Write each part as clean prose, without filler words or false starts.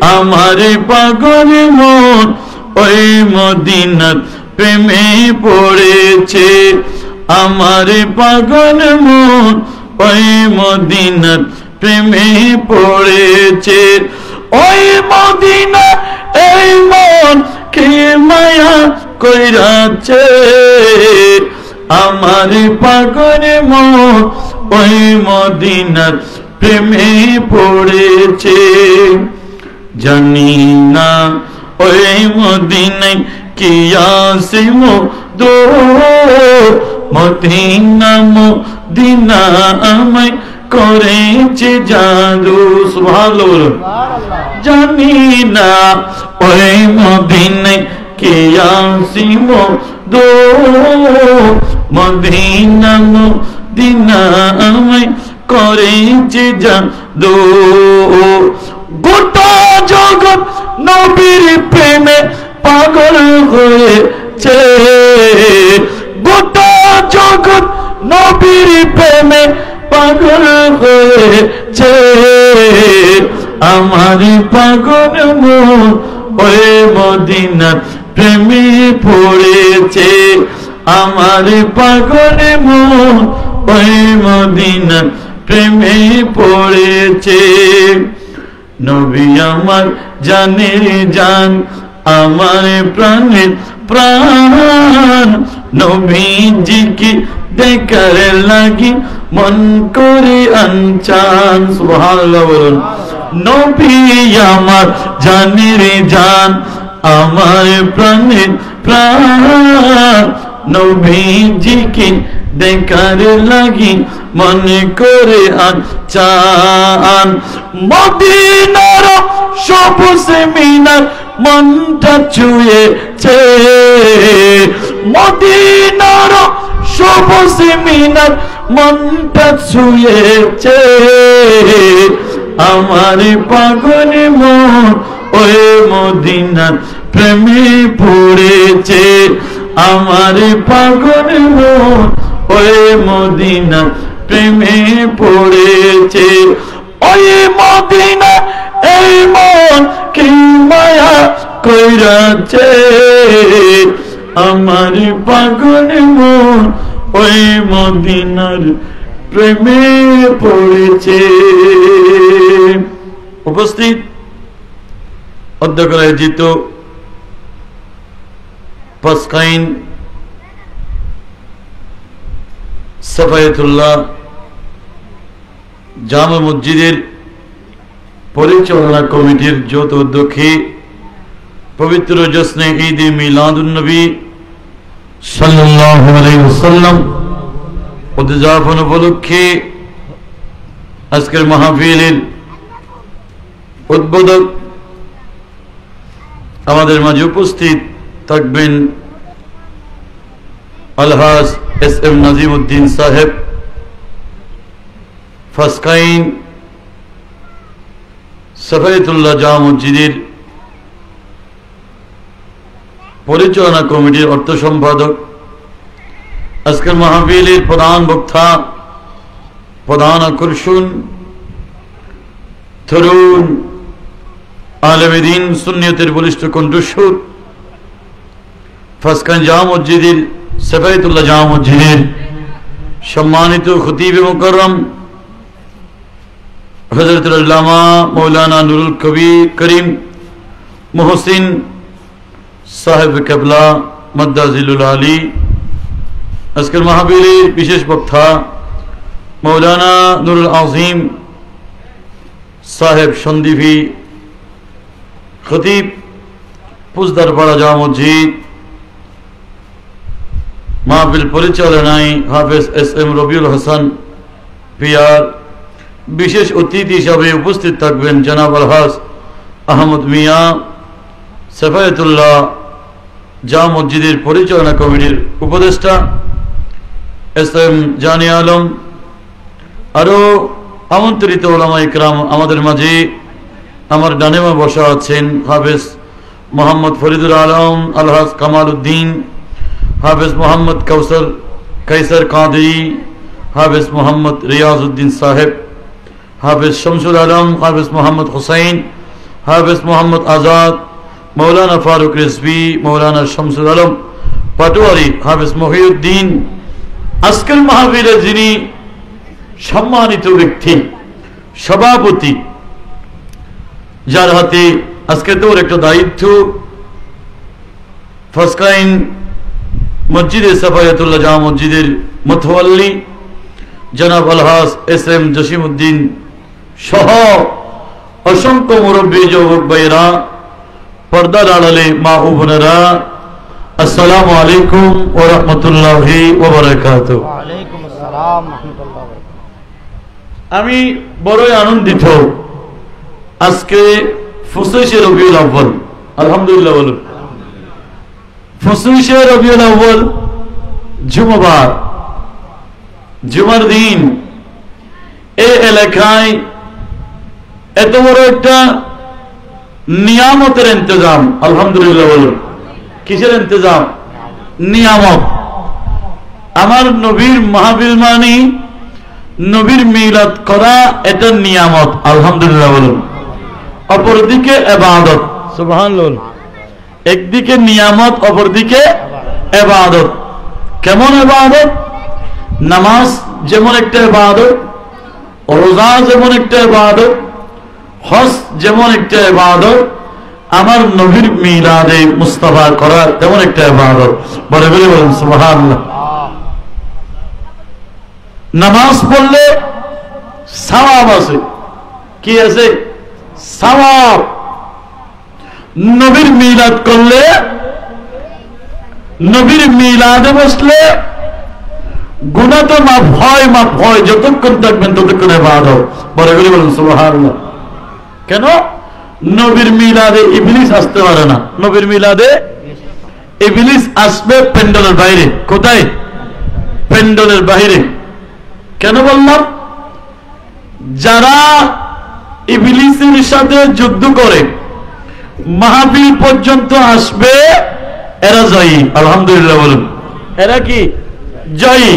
আমার পাগল মন ওই মদিনার প্রেমে পড়েছে আমার পাগল মন ওই মদিনার প্রেমে পড়েছে ওই মদিনা এই মন কে মায়া কইরাছে আমার পাগল মন ওই মদিনার প্রেমে পড়েছে জানি না ওই মদিনায় কি আছে মধু মদিনা মদিনা আমায় করেছে জাদু সুবহানাল্লাহ জানি না ওই মদিনায় কি আছে মধু মদিনা মদিনা আমায় করেছে জাদু গোটা জগৎ নবীর প্রেমে পাগল হয়েছে গোটা জগৎ নবীর প্রেমে পাগল হয়েছে আমার পাগল মন ওই মদিনার প্রেমে পড়েছে আমার পাগল মন ওই মদিনার প্রেমে পড়েছে নবী আমার জানের জান আমার প্রাণের প্রাণ নবীজিকে দেখার লাগি মন করে আনচান সুবহানাল্লাহ বলুন নবী আমার জানের জান আমার প্রাণের প্রাণ নবীজিকে দেখার লাগি মনে করে আনচান মদিনার সবুজ মিনার মনটা ছুঁয়েছে মদিনার সবুজ মিনার মনটা ছুঁয়েছে আমার পাগল মন ওই মদিনার প্রেমে পড়েছে আমার পাগল মন ওই মদিনার প্রেমে পড়েছে ওই মদিনা এই মন কি মায়া কইরাছে আমার পাগল মন ওই মদিনার প্রেমে পড়েছে উপস্থিত অধ্যক্ষ আয়োজিত পাসকাইন সাফায়াতুল্লাহ জামে মসজিদের পরিচালনা কমিটির যৌথ উদ্যোগে পবিত্র জশ্নে ঈদ মিলাদুন নবী সাল্লাল্লাহু আলাইহি ওয়াসাল্লাম উদযাপন উপলক্ষে আজকের মাহফিলের উদ্বোধক আমাদের মাঝে উপস্থিত থাকবেন আলহাজ এস এম নাজিমউদ্দিন সাহেব পাসকাইন সাফায়াতুল্লাহ জামে মসজিদের পরিচালনা কমিটির অর্থ সম্পাদক আজকের মাহফিলের প্রধান বক্তা প্রধান আকর্ষণ তরুণ আলেমে দ্বীন সুন্নিয়তের বলিষ্ঠ কণ্ঠস্বর পাসকাইন জামে মসজিদের সাফায়াতুল্লাহ জামে মসজিদের সম্মানিত খতিব মুকররম হযরত আল্লামা মৌলানা নুরুল করিম মুহসিন সাহেব কেবলা মাদ্দাজিলুল আলী আজকের মাহফিলের বিশেষ বক্তা মৌলানা নুরুল আজিম সাহেব সন্দীপী খতিব পুজদারপাড়া জামে মসজিদ মাহফিল পরিচালনায় হাফেজ এস এম রবিউল হাসান পিয়ার বিশেষ অতিথি হিসাবে উপস্থিত থাকবেন জনাব আলহাজ আহমদ মিয়া সাফায়াতুল্লাহ জামে মসজিদের পরিচালনা কমিটির উপদেষ্টা এস এম জানি আলম আরো আমন্ত্রিত উলামা ইকরাম আমাদের মাঝে আমার ডানে বামে বসা আছেন হাফেজ মোহাম্মদ ফরিদুল আলম আলহাজ কামাল উদ্দিন হাফেজ মোহাম্মদ কাইসার কাদরি হাফেজ মোহাম্মদ রিয়াজউদ্দিন সাহেব হাফেজ শামসুল আলম হাফেজ মোহাম্মদ হুসাইন হাফেজ মোহাম্মদ আজাদ, মৌলানা ফারুক রিজভী, মৌলানা শামসুল আলম পাটোয়ারি, হাফেজ মহিউদ্দিন, আজকের মাহফিলে যিনি সম্মানিত ব্যক্তি, সভাপতি, যার হাতে আজকে তোর একটা দায়িত্ব, ফাসকাইন মসজিদে সাফায়াতুল্লাহ জামা মসজিদের মতওয়াল্লি জনাব আলহাজ এস.এম. জসিমউদ্দিন সহ অসংখ্য মুরব্বী যুবক ভাইয়েরা, পর্দার আড়ালে মা ও বোনেরা, আসসালামু আলাইকুম ওয়া রাহমাতুল্লাহি ওয়া বারাকাতুহু। ওয়া আলাইকুম আসসালাম ওয়া রাহমাতুল্লাহি ওয়া বারাকাতুহু। আমি বড়ই আনন্দিত, আজকে 25শে রবিউল আউয়াল, আলহামদুলিল্লাহ বলুন, 25শে রবিউল আউয়াল জুমাবার, জুমার দিন এই এলাকায় এত বড় একটা নিয়ামতের ইন্তজাম, আলহামদুলিল্লাহ বলুন। কিসের ইন্তজাম? নিয়ামত। আমার নবীর মাহফিল মানি নবীর মিলাদ করা, এটা নিয়ামত, আলহামদুলিল্লাহ বলুন। অপরদিকে ইবাদত, সুবহানাল্লাহ। একদিকে নিয়ামত, অপরদিকে ইবাদত। কেমন ইবাদত? নামাজ যেমন একটা ইবাদত, রোজা যেমন একটা ইবাদত, হজ যেমন একটা ইবাদত, আমার নবীর মিলাদে মুস্তাফা করা তেমন একটা ইবাদত। বলে বলে বলেন সুবহানাল্লাহ। নামাজ পড়লে সওয়াব আছে। কি আছে? সওয়াব। নবীর মিলাদ করলে, নবীর মিলাদে বসলে গুনাহ তো মাফ হয়, যতক্ষণ থাকবেন ততক্ষণ ইবাদত। বলে বলে বলেন সুবহানাল্লাহ। কেন? নবীর মিলাদে ইবলিস আসতে পারে না। নবীর মিলাদে ইবলিস আসবে প্যান্ডেলের বাইরে। কোথায়? প্যান্ডেলের বাইরে। কেন বললাম? যারা ইবলিসের সাথে যুদ্ধ করে মাহফিল পর্যন্ত আসবে, এরা জয়ী, আলহামদুলিল্লাহ বলুন। এরা কি? জয়ী।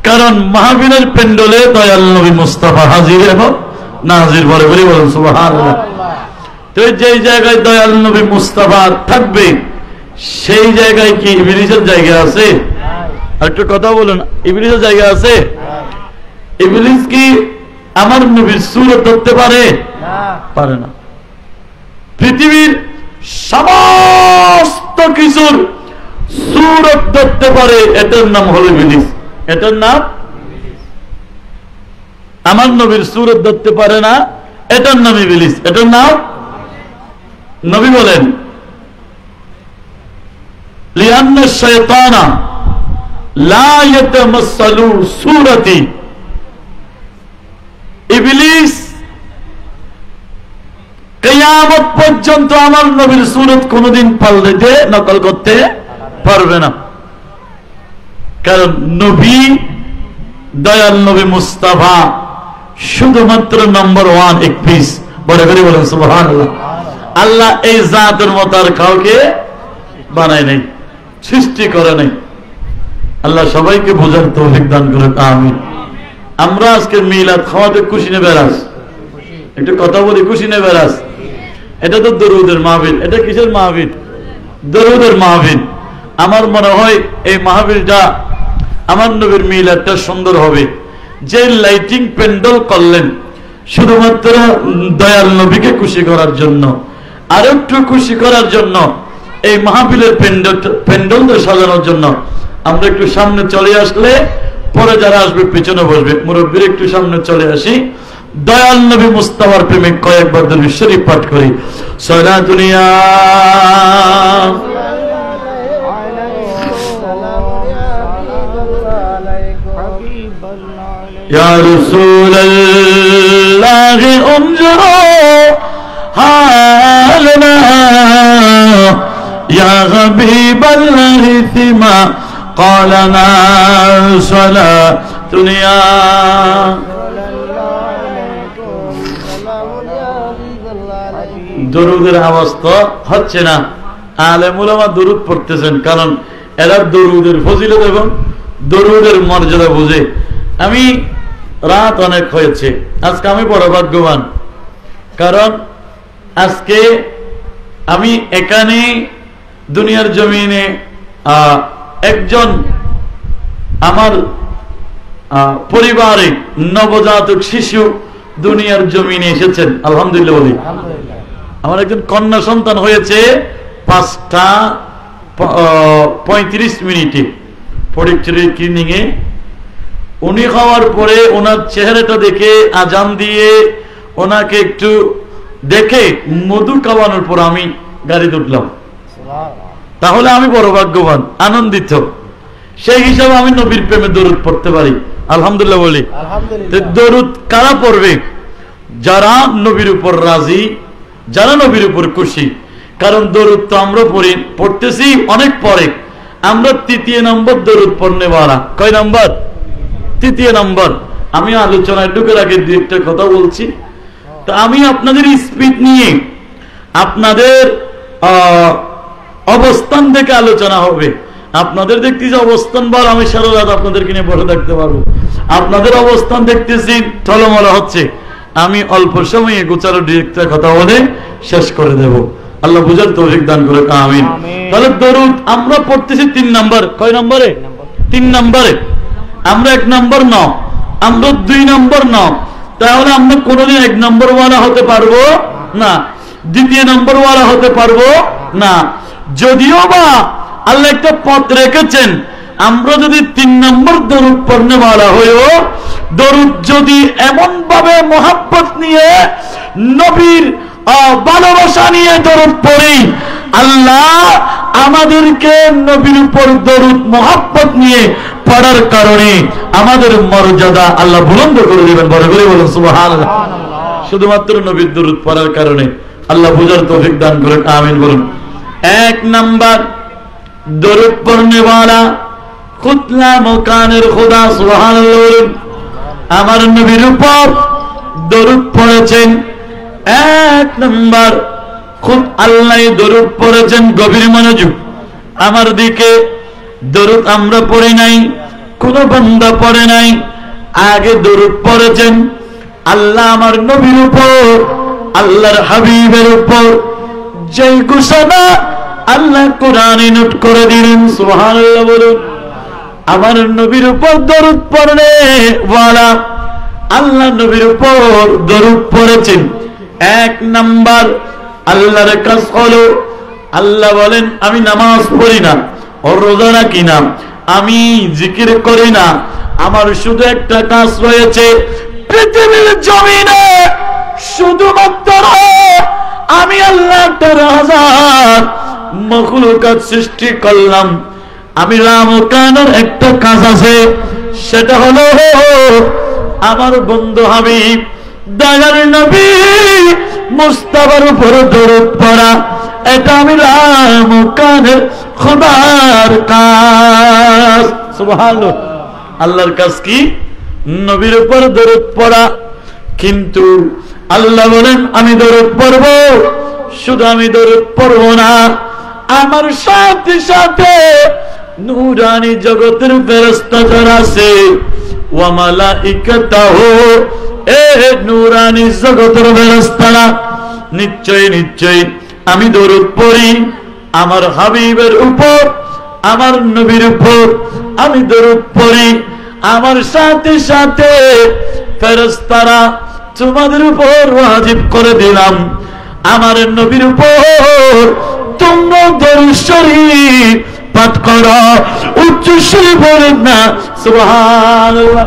কারণ মাহফিলের প্যান্ডেলে দয়াল নবী মুস্তাফা হাজির এবং নাজির। বলে বলে বলুন সুবহানাল্লাহ। তো যেই জায়গায় দয়াল নবী মুস্তাফা থাকবে, সেই জায়গায় কি ইবলিসের জায়গা আছে? আর একটু কথা বলুন, ইবলিসের জায়গা আছে? ইবলিস কি আমার নবীর সূরত ধরতে পারে? পারে না। পৃথিবীর সমস্ত কিছুর সূরত ধরতে পারে, এটার নাম হলো ইবলিস। এটার নাম আমার নবীর সূরত ধরতে পারে না, এটার নাম ইবলিস। এটার নাম, নবী বলেন, লিআন্না শাইতানা লা ইয়াতামাসসালু সূরাতি। ইবলিস কিয়ামত পর্যন্ত আমার নবীর সূরত কোনদিন পাল্টাতে, নকল করতে পারবে না। কারণ নবী, দয়াল নবী মুস্তাফা শুধুমাত্র নম্বর 1, এক পিস। বলে করে বলেন সুবহানাল্লাহ। আল্লাহ এই জাতের মত আর কাউকে বানায় নাই, সৃষ্টি করে নাই। আল্লাহ সবাইকে বোঝার তৌফিক দান করুন, আমিন। আমরা আজকে মিলাদ খাওয়াতে খুশি না বেরাস? একটু কথা বলি, খুশি না বেরাস? এটা তো দরুদের মাহফিল। এটা কিসের মাহফিল? দরুদের মাহফিল। আমার মনে হয় এই মাহফিলটা, আমার নবীর মিলাদটা সুন্দর হবে। যে লাইটিং প্যান্ডেল করলেন শুধুমাত্র দয়াল নবীকে খুশি করার জন্য, আর একটু খুশি করার জন্য, এই মাহফিলের প্যান্ডেলটা সাজানোর জন্য। আমরা একটু সামনে চলে আসলে পরে যারা আসবে পিছনে বসবে। মুরব্বীর একটু সামনে চলে আসি। দয়াল নবী মুস্তাফার প্রেমিক কয়েকবার দরুদ শরীফ পাঠ করি। সালাতুনিয়া ইয়া রাসূলুল্লাহ উনজুরু হালনা ইয়া হাবিবাল্লাহ সিমা ক্বালানা সালাতুনিয়া। দরুদের আওয়াজ তো হচ্ছে না। আলেম উলামা দরুদ পড়তেছেন, কারণ এরা দরুদের ফজিলত এবং দরুদের মর্যাদা বুঝে। আমি রাত অনেক হয়েছে, আজকে আমি বড় ভাগ্যবান, কারণ আজকে আমি এখানে দুনিয়ার জমিনে একজন আমার পরিবারে নবজাতক শিশু দুনিয়ার জমিনে এসেছেন, আলহামদুলিল্লাহ বলি। আমার একজন কন্যা সন্তান হয়েছে 5:35 ফটিকছড়ি ক্লিনিং এ। উনি খাওয়ার পরে ওনার চেহারাটা দেখে আজান দিয়ে ওনাকে একটু দেখে মধু খাওয়ানোর পর আমি গাড়িতে উঠলাম। তাহলে আমি বড় ভাগ্যবান, আনন্দিত। সেই হিসাবে আমি নবীর প্রেমে দরুদ পড়তে পারি, আলহামদুলিল্লাহ বলি। দরুদ কারা পড়বে? যারা নবীর উপর রাজি, যারা নবীর উপর খুশি। কারণ দরুদ তো আমরা পড়তেছি অনেক পরে। আমরা 3 নম্বর দরুদ পড়নে বাড়া। কয় নম্বর? 3 নম্বর। আমি আলোচনায় ঢুকের আগে 2-একটা কথা বলছি। তো আমি আপনাদের স্পিড নিয়ে, আপনাদের অবস্থান থেকে আলোচনা হবে। আপনাদের দেখতেছি অবস্থান বার, আমি সারা রাত আপনাদেরকে নিয়ে বসে থাকতে পারবো। আপনাদের অবস্থান দেখতেছি টলমলা হচ্ছে, আমি অল্প সময়ে গোচারো ডিরেক্টর কথা বলে শেষ করে দেব। আল্লাহ বুঝার তৌফিক দান করে, আমিন। তাহলে দরুদ আমরা পড়তেছি 3 নম্বর। কয় নম্বরে? 3 নম্বরে। আমরা 1 নম্বর ন, আমরা 2 নম্বর ন। তাহলে আমরা কোনোদিন 1 নম্বর ওয়ালা হতে পারবো না, 2 নম্বর ওয়ালা হতে পারবো না। যদিও বা আল্লাহ একটা পথ রেখেছেন, আমরা যদি 3 নম্বর দরুদ পড়নে ওয়ালা হয়েও, দরুদ যদি এমন ভাবে মোহাব্বত নিয়ে, নবীর ভালোবাসা নিয়ে দরুদ পড়ি, আল্লাহ আমাদেরকে নবীর উপর দরুদ মোহাব্বত নিয়ে পড়ার কারণে আমাদের মর্যাদা আল্লাহ বুলন্দ করে দিবেন। বড় করে বলুন সুবহানাল্লাহ। শুধুমাত্র নবীর দরুদ পড়ার কারণে আল্লাহ বুঝার তৌফিক দান করেন, আমিন বলুন। 1 নাম্বার দরুদ পড়নে वाला খুতলা মকানের খোদা, সুবহানাল্লাহ বলুন। আমার নবীর উপর দরুদ পড়েছেন। 1 নাম্বার খুদ আল্লাহ দরুদ পড়েছেন। গভীর মনোযোগ আমার দিকে। দরুদ আমরা পড়ি নাই, কোন বান্দা পড়ে নাই। আগে দরুদ পড়েছেন আল্লাহ আমার নবীর উপর, আল্লাহর হাবিবের উপর। যেই ঘোষণা আল্লাহ কোরআনে নোট করে দিলেন, সুবহানাল্লাহ বলুন। আমার নবীর উপর দরুদ পড়লে ওয়ালা আল্লাহ নবীর উপর দরুদ পড়েছেন। 1 নাম্বার আল্লাহর কাজ হলো, আল্লাহ বলেন আমি নামাজ পড়ি না, রোজা রাখি না, আমি জিকির করি না, আমার শুধু একটা কাজ রয়েছে, পৃথিবীর জমিনে শুধুমাত্র আমি আল্লাহ 1000 মখলুকাত সৃষ্টি করলাম। আমি রামকানোর একটা কাজ আছে, সেটা হলো আমার বন্ধু হাবিব দয়ার নবী মুস্তাফার উপর দরুদ পড়া। এটা আমি রামকানের খোদার কাজ, সুবহানাল্লাহ। আল্লাহর কাজ কি? নবীর উপর দরুদ পড়া। কিন্তু আল্লাহ বলেন আমি দরুদ পড়ব, শুধু আমি দরুদ পড়ব না, আমার সাথে সাথে নূরানি জগতের ফেরেশতা যারা আছে, ওয়া মালাইকাতাহু, এ নূরানি জগতের ফেরেশতারা, নিশ্চয় নিশ্চয় আমি দরুদ পড়ি আমার হাবিবের উপর, আমার নবীর উপর আমি দরুদ পড়ি। আমার সাথে সাথে ফেরেশতারা তোমাদের উপর ওয়াজিব করে দিলাম, আমার নবীর উপর তোমরা দরুদ শরীফ পাঠ করো। উচ্চ সুরে বলেন না সুবহানাল্লাহ।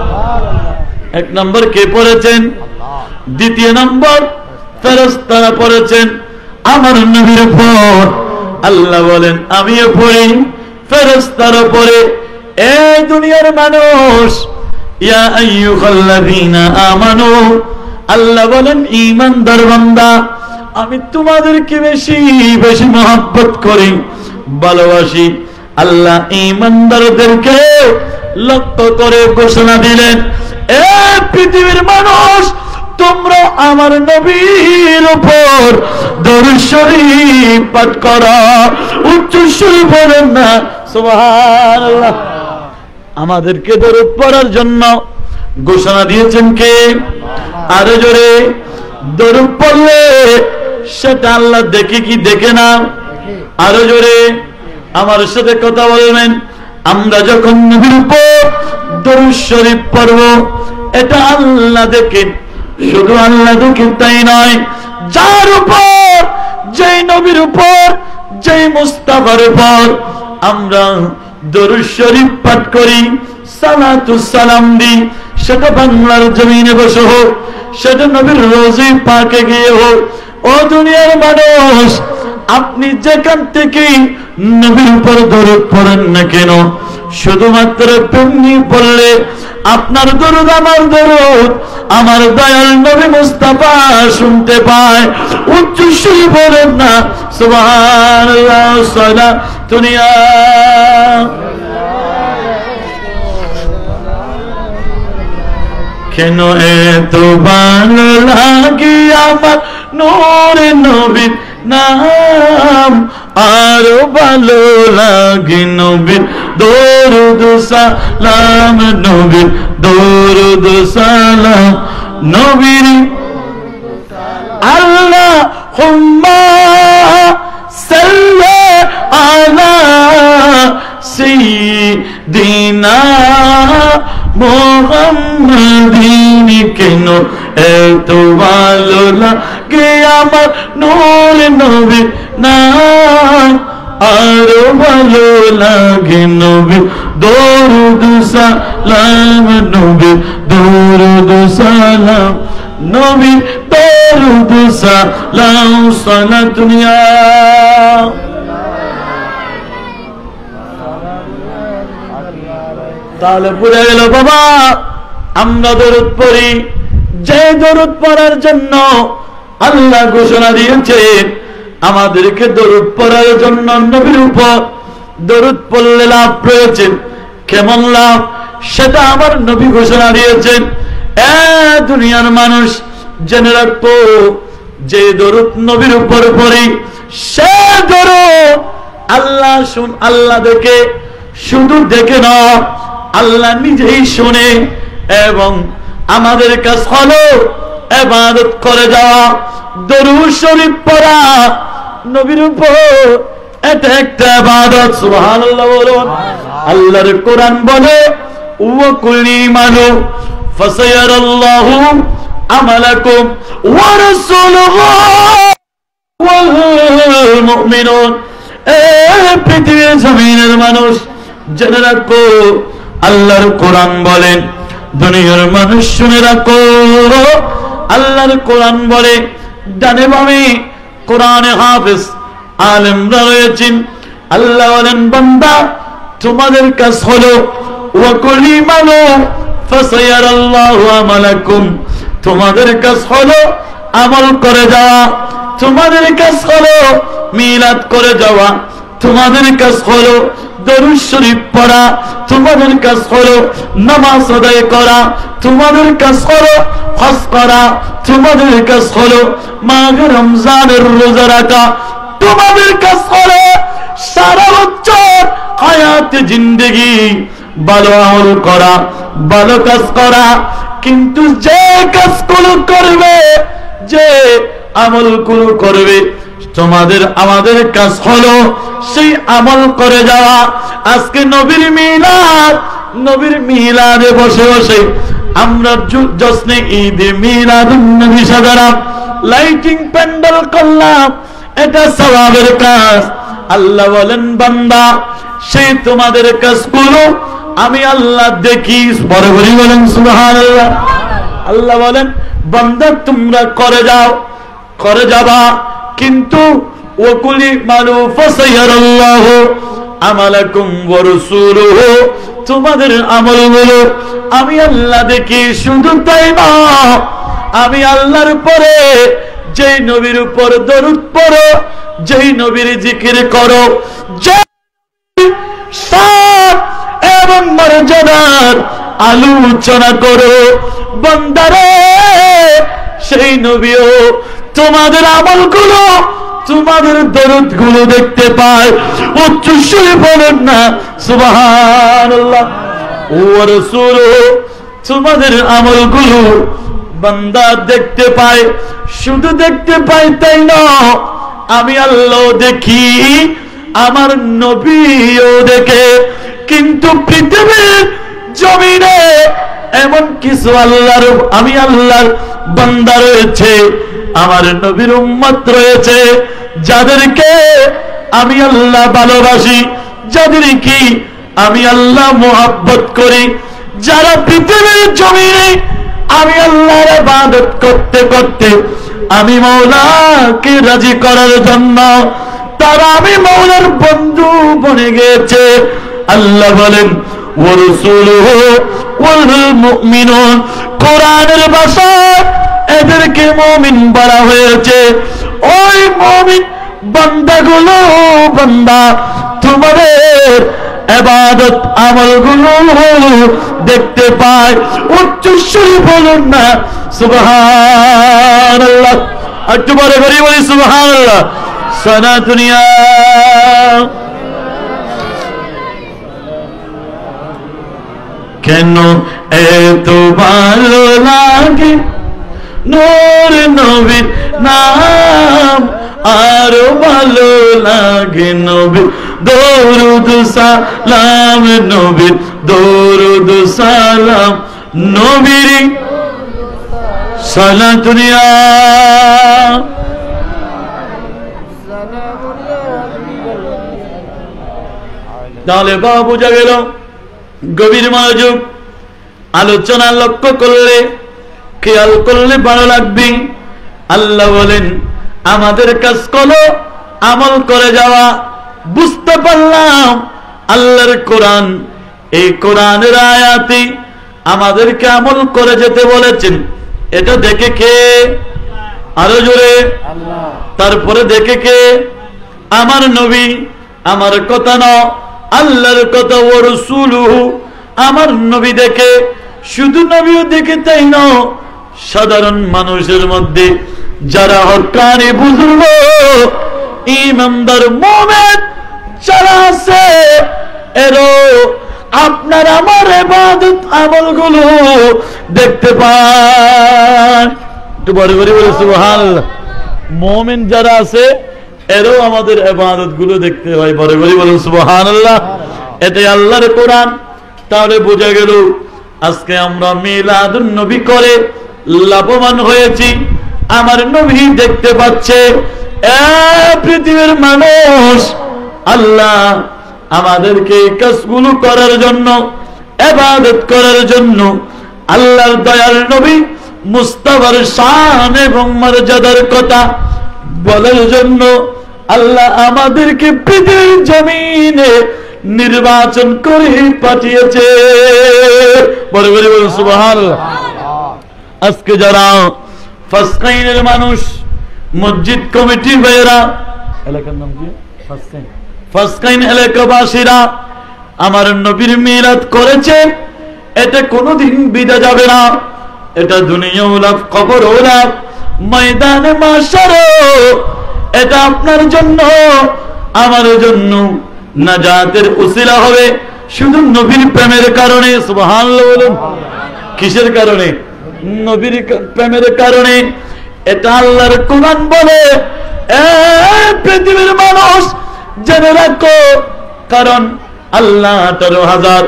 1 নম্বর কে পড়েছেন? 2 নম্বর ফেরেশতারা পড়েছেন আমার নবীর উপর। আল্লাহ বলেন আমিও পড়ি, ফেরেশতারা পড়ে। এই দুনিয়ার মানুষ, ইয়া আইয়ুহাল্লাযীনা আমানু, আল্লাহ বলেন ঈমানদার বান্দা, আমি তোমাদেরকে বেশি বেশি মহব্বত করি, ভালোবাসি। আল্লাহ ঈমানদারদেরকে লক্ষ্য করে ঘোষণা দিলেন, এ পৃথিবীর মানুষ, তোমরা আমার নবীর উপর দরুদ শরীফ পাঠ করো। উচ্চ সুরে বলেন না সুবহানাল্লাহ। আমাদেরকে দরুদ পড়ার জন্য ঘোষণা দিয়েছেন কে? আরো জোরে। দরুদ পড়লে সেটা আল্লাহ দেখে কি দেখে না? আরো জোরে আমার সাথে কথা বলবেন। আমরা যখন নবীর উপর দরুদ শরীফ পড়ব, এটা আল্লাহ দেখেন। শুধু আল্লাহ দেখেন তাই নয়, যার উপর, যেই নবীর উপর, যেই মুস্তাফার উপর আমরা দরুদ শরীফ পাঠ করি, সালাতু সালাম দিই, সেটা বাংলার জমিনে বসে হোক, সেটা নবীর রোজে পাকে গিয়ে হোক, ও দুনিয়ার মানুষ, আপনি যেখান থেকে নবীর উপর দরুদ পড়েন না কেন, শুধুমাত্র তেমনি পড়লে আপনার দরুদ আমার দরুদ আমার দয়াল নবী মুস্তাফা শুনতে পায়। উচ্চ সুরে বলেন না সুবহানাল্লাহ, সালাতুন ইয়া কেন এত ভালো লাগে আমার নূরে নবীর নাম, আরো ভালো লাগে নবীর দরুদ সালাম, নবীর দরুদ সালাম, নবীর আল্লাহুম্মা সাল্লি আলা সাইয়্যিদিনা মুহাম্মাদিন। কেন এত ভালো লাগে আমার নূরে নবীর নাম, আরো ভালো লাগে নবীর দরুদ সালাম, নবীর দরুদ সালাম, নবীর দরুদ সালাম, সালাতুন ইয়া। তাহলে বুঝে গেল বাবা, আমরা দরুদ পড়ি, যে দরুদ পড়ার জন্য আল্লাহ ঘোষণা দিয়েছেন আমাদেরকে দরুদ পড়ার জন্য নবীর উপর দরুদ পড়লে লাভ রয়েছে। কেমন লাভ সেটা আমার নবী ঘোষণা দিয়েছেন। দুনিয়ার মানুষ জেনে রাখবো, যে দরুদ নবীর উপর পড়ি সে দরুদ আল্লাহ দেখে, শুধু দেখে না, আল্লাহ নিজেই শুনে, এবং আমাদের কাজ হলো ইবাদত করে যাওয়া, দরুদ শরীফ পড়া নবীর উপর, এটা একটা ইবাদত। সুবহানাল্লাহ বলুন। আল্লাহর কোরআন বলে ওয়া কুল্লি ইমানু ফাসায়ারাল্লাহু আমালাকুম ওয়া রাসূলুহু ওয়াল মুমিনুন। পৃথিবীর জমিনের মানুষ জেনে রাখো, আল্লাহর কোরআন বলেন, দুনিয়ার মানুষ শুনে রাখো, আল্লাহর কোরআন বলে ডানে বামে কোরআনে হাফেজ আলেমরা রয়েছেন। আল্লাহ বলেন বান্দা তোমাদের কাজ হলো ওয়া কুল্লি ইমানু ফাসায়ারাল্লাহু আমালাকুম, তোমাদের কাজ হলো আমল করে যাওয়া, তোমাদের কাজ হলো মিলাদ করে যাওয়া, তোমাদের কাজ হলো দরুদ শরীফ পড়া, তোমাদের কাজ হলো নামাজ আদায় করা, তোমাদের কাজ হলো হজ করা, তোমাদের কাজ হলো মাহে রমজানের রোজা রাখা, তোমাদের কাজ হলো সারা বছর হায়াতে জিন্দেগি ভালো আমল করা, ভালো কাজ করা। কিন্তু যে কাজগুলো করবে, যে আমলগুলো করবে, তোমাদের আমাদের কাজ হলো সেই আমল করে যাওয়া। আজকে নবীর মিলাদ, নবীর মিলাদে বসে বসে আমরা জশ্নে ঈদে মিলাদুন নবী সাজালাম, লাইটিং প্যান্ডেল করলাম, এটা সওয়াবের কাজ। আল্লাহ বলেন বান্দা সেই তোমাদের কাজগুলো আমি আল্লাহ দেখি। বরাবরই বলেন সুবহানাল্লাহ। আল্লাহ বলেন বান্দা তোমরা করে যাও, করে যাবা, কিন্তু ওয়াকুলি মালু ফাসায়ারাল্লাহু আমালাকুম ওয়া রাসূলুহু, তোমাদের আমলগুলো আমি আল্লাহ দেখি। শুধু তাই না, আমি আল্লাহর পরে যেই নবীর উপর দরুদ পড়ো, যেই নবীর জিকির করো, যে এবং মর্যাদার আলোচনা করো, বান্দারে সেই নবীও তোমাদের আমলগুলো, তোমাদের দরুদগুলো দেখতে পায়। উচ্চ সুরে বলেন না সুবহানাল্লাহ। ওয়া রাসূলুহু, তোমাদের আমলগুলো বান্দা দেখতে পায়, শুধু দেখতে পায় তাই না, আমি আল্লাহ দেখি, আমার নবীও দেখে। কিন্তু পৃথিবীর জমিনে এমন কিছু আমি আল্লাহর বান্দা রয়েছে, আমার নবীর উম্মত রয়েছে, যাদেরকে আমি আল্লাহ ভালোবাসি, যাদেরকে আমি আল্লাহ মুহাব্বত করি, যারা পৃথিবীর জমিনে আমি আল্লাহর ইবাদত করতে করতে আমি মাওলাকে রাজি করার জন্য তারা আমি মাওলার বন্ধু বনে গেছে। আল্লাহ বলেন ওয়া রাসূলুহু ওয়াল মুমিনুন, কোরআনের ভাষায় এদেরকে মুমিন বলা হয়েছে। ওই মুমিন বান্দাগুলো, বান্দা তোমাদের ইবাদত আমলগুলো দেখতে পায়। উচ্চ স্বরে বলুন না সুবহানাল্লাহ, একটু বড় করে বলি সুবহানাল্লাহ। সারা দুনিয়া কেন এত ভালো লাগে নূর নবীর নাম, আরো ভালো লাগে নবীর দরুদ সালাম, নবীর দরুদ সালাম, নবীর সালাত দুনিয়া। তাহলে বাবা বোঝা গেল, গভীর মনোযোগ আলোচনা লক্ষ্য করলে, খেয়াল করলে ভালো লাগবে। আল্লাহ বলেন আমাদের কাজ করো আমল করে যাওয়া। বুঝতে পারলাম আল্লাহর কোরআন, এই কোরআনের আয়াতে আমাদেরকে আমল করে যেতে বলেছেন। এটা দেখে কে? আরো জোরে। তারপরে দেখে কে? আমার নবী। আমার কথা না, আল্লাহর কথা। ওয়া রাসূলুহু, আমার নবী দেখে। শুধু নবীও দেখে তাই না, সাধারণ মানুষের মধ্যে যারা হক্কানি বুজুর্গ ইমানদার মুমিন যারা আছে, এরও আপনার আমার ইবাদত আমলগুলো দেখতে পান। একটু বড় করে বলে সুবহানাল্লাহ। মুমিন যারা আছে এরও আমাদের ইবাদত গুলো দেখতে হয়। বড় করে বলুন সুবহানাল্লাহ। এটাই আল্লাহর কোরআন। তাহলে বোঝা গেল আজকে আমরা মিলাদুন নবী করে লাভবান হয়েছি। আমার নবী দেখতে পাচ্ছে। পৃথিবীর মানুষ, আল্লাহ আমাদেরকে এই কাজগুলো করার জন্য, ইবাদত করার জন্য, আল্লাহর দয়াল নবী মুস্তাফার শান এবং মর্যাদার কথা বলার জন্য আল্লাহ আমাদেরকে পৃথিবীর জমিনে নির্বাচন করে পাঠিয়েছে। বলে বলে বলুন সুবহানাল্লাহ। আজকে যারা ফাসকাইনের মানুষ, মসজিদ কমিটি ভাইয়েরা, এলাকার নাম কি ফাসকাইন এলাকাবাসীরা আমার নবীর মিলাদ করেছে, এটা কোনোদিন বিদা যাবে না। এটা দুনিয়াও লাভ, কবরও লাভ, ময়দানে মাশারও এটা আপনার জন্য আমার জন্য নাজাতের উসিলা হবে, শুধু নবীর প্রেমের কারণে। সুবহানাল্লাহ বলুন। কিসের কারণে? নবীর প্রেমের কারণে। এটা আল্লাহর কোরআন বলে। পৃথিবীর মানুষ জেনে রাখো, কারণ আল্লাহ 18,000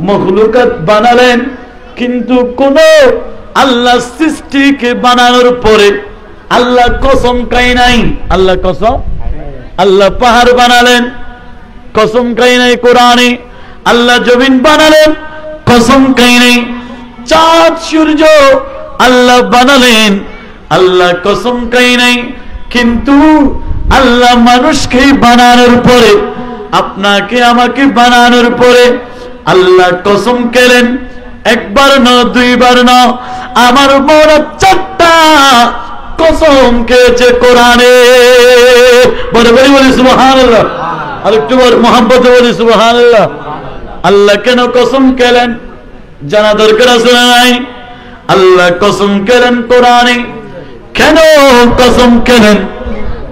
মখলুকাত বানালেন, কিন্তু কোন আল্লাহ সৃষ্টিকে বানানোর পরে আল্লাহ কসম খাই নাই। আল্লাহ কসম, আল্লাহ পাহাড় বানালেন, কসম খাই নাই কোরআনে। আল্লাহ জমিন বানালেন, কসম খাই নাই। চাঁদ সূর্য আল্লাহ বানালেন, আল্লাহ কসম খাই নাই। কিন্তু আল্লাহ মানুষকে বানানোর পরে, আপনাকে আমাকে বানানোর পরে আল্লাহ কসম খেলেন। একবার না, দুইবার না, আমার মৌলা 4টা কসম খেয়েছে কোরআনে। বলে বলি বলি সুবহানাল্লাহ। আর একটু মোহাম্মতে বলি সুবহানাল্লাহ। আল্লাহ কেন কসম খেলেন জানা দরকার আছে না নাই? আল্লাহ কসম খেলেন কোরআনে। কেন কসম খেলেন?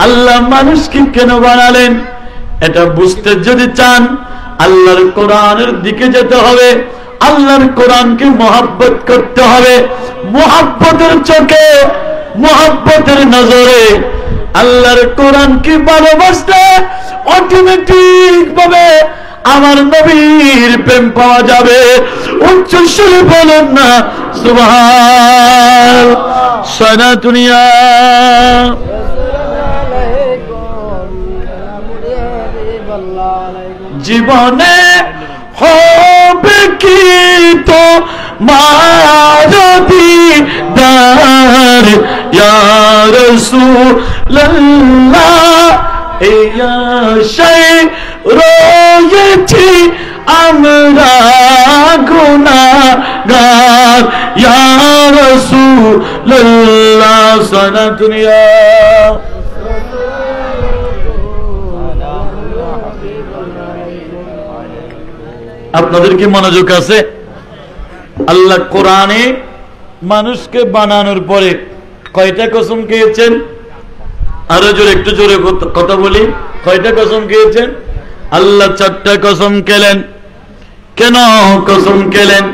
আল্লাহ মানুষকে কেন বানালেন? এটা বুঝতে যদি চান আল্লাহর কোরআনের দিকে যেতে হবে। আল্লাহর কোরআনকে মহব্বত করতে হবে। মহব্বতের চোখে, মহব্বতের নজরে আল্লাহর কোরআনকে ভালোবাসলে অটোমেটিক ভাবে আমার নবীর প্রেম পাওয়া যাবে। উচ্চ সুরে বলেন না সুবহান। সারা দুনিয়া জীবনে হবে কি তো দিদার ইয়া রাসূলুল্লাহ, এই আশায় রয়েছি আমরা গুনাহগার ইয়া রাসূলুল্লাহ। সারা দুনিয়া আপনাদের কি মনোযোগ আছে? আল্লাহ কোরআনে মানুষকে বানানোর পরে কয়টা কসম খেয়েছেন? আরো জোরে, একটু জোরে কথা বলি। কয়টা কসম খেয়েছেন? আল্লাহ 4টা কসম খেলেন। কেন কসম খেলেন?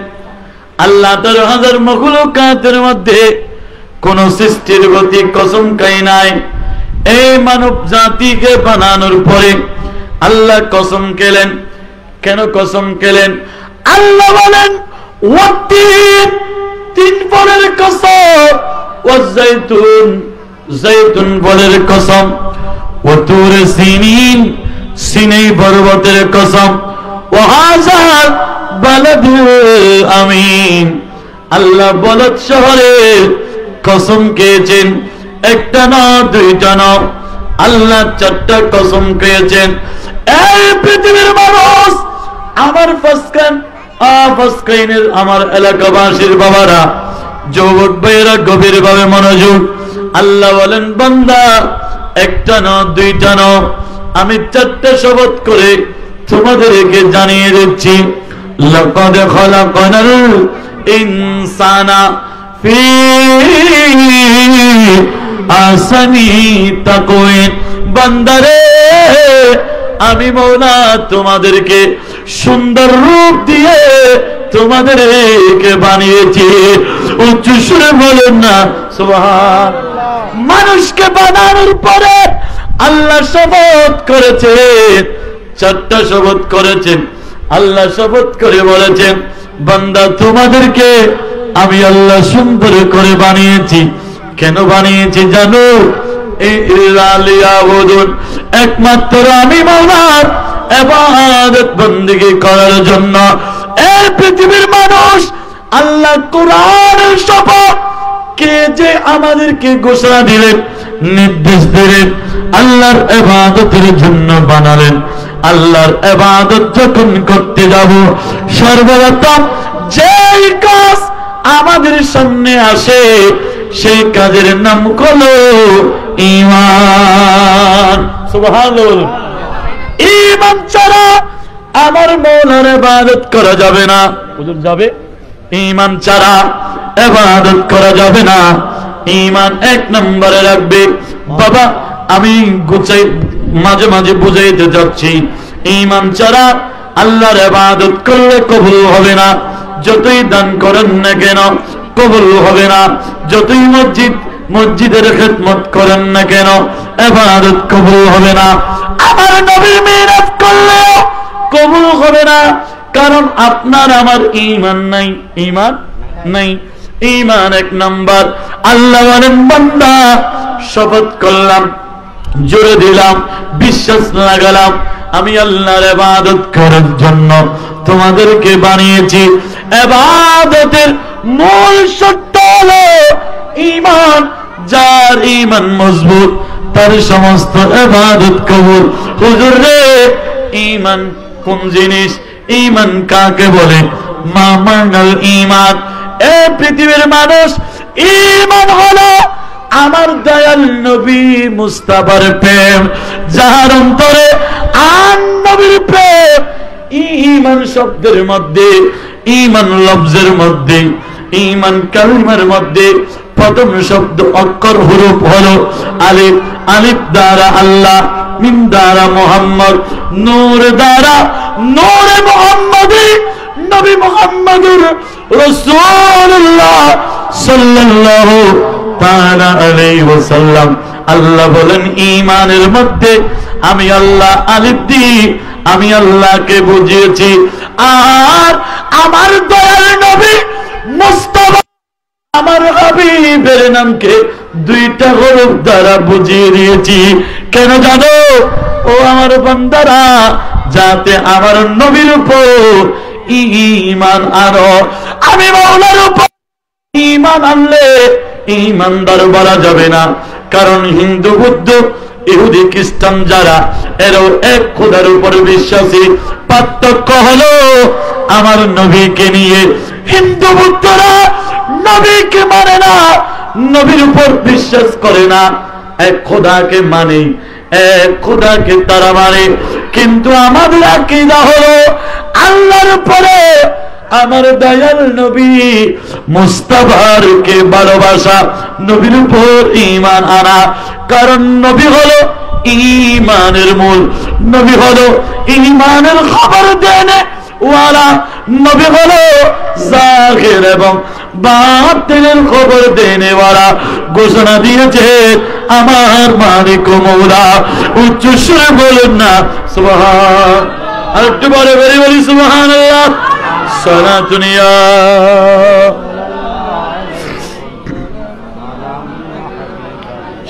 আল্লাহ 13,000 মখলুকাতের মধ্যে কোন সৃষ্টির প্রতি কসম খাই নাই। এই মানব জাতিকে বানানোর পরে আল্লাহ কসম খেলেন। কেন কসম খেলেন? আল্লাহ বলেন ওয়াতিন, 3 ফলের কসম, ওয়াজাইতুন, জাইতুন ফলের কসম, ওয়াতুর সিনিন, সিনাই পর্বতের কসম, ওয়াহাজাল বালাদুল আমিন। আল্লাহ বলদ শহরের কসম খেয়েছেন। একটা না, 2টা না, আল্লাহ 4টা কসম খেয়েছেন। এই পৃথিবীর মানুষ, আমার ফাসকাইনের আমার এলাকাবাসীর বাবারা, যুবক ভাইয়েরা গভীর ভাবে মনোযোগ। আল্লাহ বলেন বান্দা, একটা না, 2টা না, আমি 4টা শপথ করে তোমাদেরকে জানিয়ে দিচ্ছি। লাকাদ খালাকনাল ইনসানা ফি আহসানি তাকওয়িম। বান্দারে, আমি মওলা তোমাদেরকে সুন্দর রূপ দিয়ে তোমাদেরকে বানিয়েছি। উচ্চ সুরে বলেন না সুবহান। মানুষকে বানানোর পরে আল্লাহ শপথ করেছেন, 4টা শপথ করেছেন। আল্লাহ শপথ করে বলেছেন বান্দা, তোমাদেরকে আমি আল্লাহ সুন্দর করে বানিয়েছি। কেন বানিয়েছি জানো? একমাত্র আমি মাওলার ইবাদত বندگی করার জন্য। এই পৃথিবীর মানুষ, আল্লাহ কোরআনের শপথ কে যে আমাদেরকে ঘোষণা দিলেন, নির্দেশ দিলেন, আল্লাহর ইবাদতের জন্য বানালেন। আল্লাহর ইবাদত যখন করতে যাব, সর্বপ্রথম যেই কাজ আমাদের সামনে আসে সেই কাজের নাম হলো ঈমান। সুবহানাল্লাহ। ঈমান ছাড়া আমার মওলার ইবাদত করা যাবে না। হুজুর যাবে? ঈমান ছাড়া ইবাদত করা যাবে না। ঈমান 1 নম্বরে রাখবে। বাবা, আমি গুছাই মাঝে মাঝে বুঝাইতে যাচ্ছি, ঈমান ছাড়া আল্লাহর ইবাদত করলে কবুল হবে না। যতই দান করেন না কেন কবুল হবে না। যতই মসজিদের খিদমত করেন না কেন ইবাদত কবুল হবে না। আমার নবীর মিরাজ করলেও কবুল হবে না, কারণ আপনার আমার ঈমান নাই। ঈমান নাই। ঈমান 1 নাম্বার। আল্লাহ বলেন বান্দা, শপথ করলাম, জোরে দিলাম, বিশ্বাস লাগালাম, আমি আল্লাহর ইবাদত করার জন্য তোমাদেরকে বানিয়েছি। ইবাদতের মূল শর্ত হলো ঈমান। যার ঈমান মজবুত তার সমস্ত ইবাদত কবুল। হুজুর রে, ঈমান কোন জিনিস? ঈমান কাকে বলে? মা মানাল ঈমান। এই পৃথিবীর মানুষ, ঈমান হলো আমার দয়াল নবী মুস্তাফার প্রেম। যার অন্তরে আর নবীর প্রেম। ঈমান শব্দের মধ্যে, ঈমান লফজের মধ্যে, ঈমান কালিমার মধ্যে প্রথম শব্দ অক্ষর হরফ হলো আলিফ। আলিফ দ্বারা আল্লাহ, মিম দ্বারা মুহাম্মদ, নূর দ্বারা নূরে মুহাম্মদি, নবী মুহাম্মদুর রাসূলুল্লাহ সাল্লাল্লাহু তাআলা আলাইহি ওয়াসাল্লাম। আল্লাহ বলেন ঈমানের মধ্যে আমি আল্লাহ আলিফ দিয়ে আমি আল্লাহকে বুঝিয়েছি, আর আমার দয়াল নবী মুস্তাফা আমার হাবিবের নামকে দুইটা হরফ দ্বারা বুঝিয়ে দিয়েছি। কেন জানো? ও আমার বান্দারা, যাতে আমার নবীর উপর ঈমান আনো। আমি মাওলার উপর ঈমান আনলে ঈমানদার বলা যাবে না, কারণ হিন্দু বৌদ্ধ ইহুদি খ্রিস্টান যারা, এরাও এক খোদার উপর বিশ্বাসী। পার্থক্য হলো আমার নবীকে নিয়ে হিন্দু বৌদ্ধরা নবীকে মানে না, নবীর উপর বিশ্বাস করে না, এক খোদাকে মানে, এক খোদাকে তারা মানে। কিন্তু আমাদের আকীদা হলো আল্লাহর উপরে আমার দয়াল নবী মুস্তাফার কে ভালোবাসা, নবীর উপর ঈমান আনা। কারণ নবী হলো ঈমানের মূল, নবী হলো ঈমানের খবর দেনে ওয়ালা, নবী হলো জাহির এবং বাতিনের খবর দেনে ওয়ালা। ঘোষণা দিয়েছে আমার মালিক ও মওলা। উচ্চ সুরে বলুন না সুবহান, আর একটু বলে বলি সুবহানাল্লাহ। সালাতুনিয়া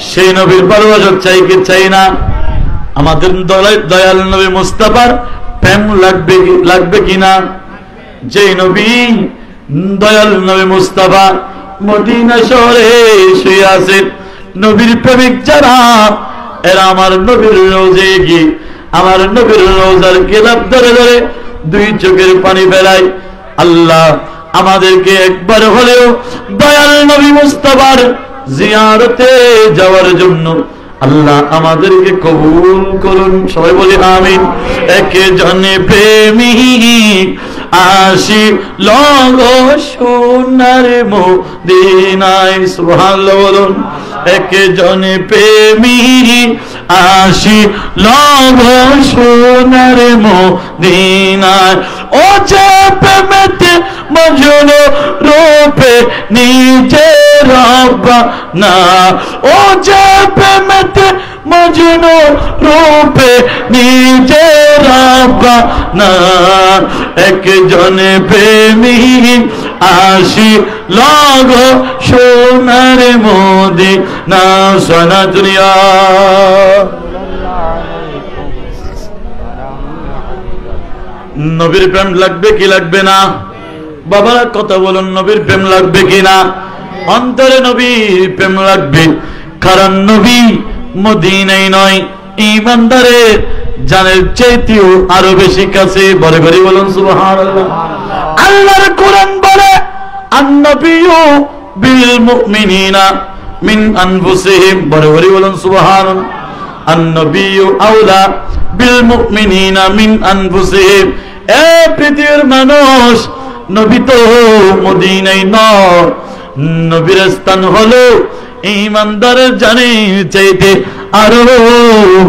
সেই নবীর ভালোবাসা চাই কি চাই না? আমাদের দয়াল নবী মুস্তাফার প্রেম লাগবে কিনা? যে নবী দয়াল নবী মুস্তাফা মদিনা শহরে শুয়ে আছেন, নবীর প্রেমিক যারা, এরা আমার নবীর রোজে গিয়ে আমার নবীর রোজার গিলাফ ধরে ধরে দুই চোখের পানি ফেলায়। আল্লাহ আমাদেরকে একবার হলেও দয়াল নবী মুস্তাফার জিয়ারতে যাওয়ার জন্য আল্লাহ আমাদেরকে কবুল করুন। সবাই বলি আমিন। একে জনে প্রেমিক আসি লগ সোনার মদিনায়, সুবহানাল্লাহ বলুন। একে জনে প্রেমিক আসি লগ সোনার মদিনায়, ও যে প্রেমেতে মজনু রূপে নিজে রব্বানা, ও যে প্রেমেতে মজনু রূপে নিজে রব্বানা। একজনে প্রেমিক আসি লগ সোনার মদিনা। সোনা দুনিয়া নবীর প্রেম লাগবে কি লাগবে না? বাবারা কথা বলুন, নবীর প্রেম লাগবে কি না? অন্তরে নবীর প্রেম লাগবে, কারণ নবী মদিনায় নয়, ঈমানদারের জানের চাইতেও আরো বেশি কাছে। বলে বলে বলুন সুবহানাল্লাহ। আল্লাহর কোরআন বলে আন-নাবিয়্যু বিল মুমিনিনা মিন আনফুসিহিম। বলে বলে বলুন সুবহানাল্লাহ। আন-নাবিয়্যু আওলা বিল মুমিনিনা মিন আনফুসিহিম। এ পৃথিবীর মানুষ, নবী তো মদিনায় নয়, নবীর স্থান হলো ঈমানদারের জানের চাইতে আরো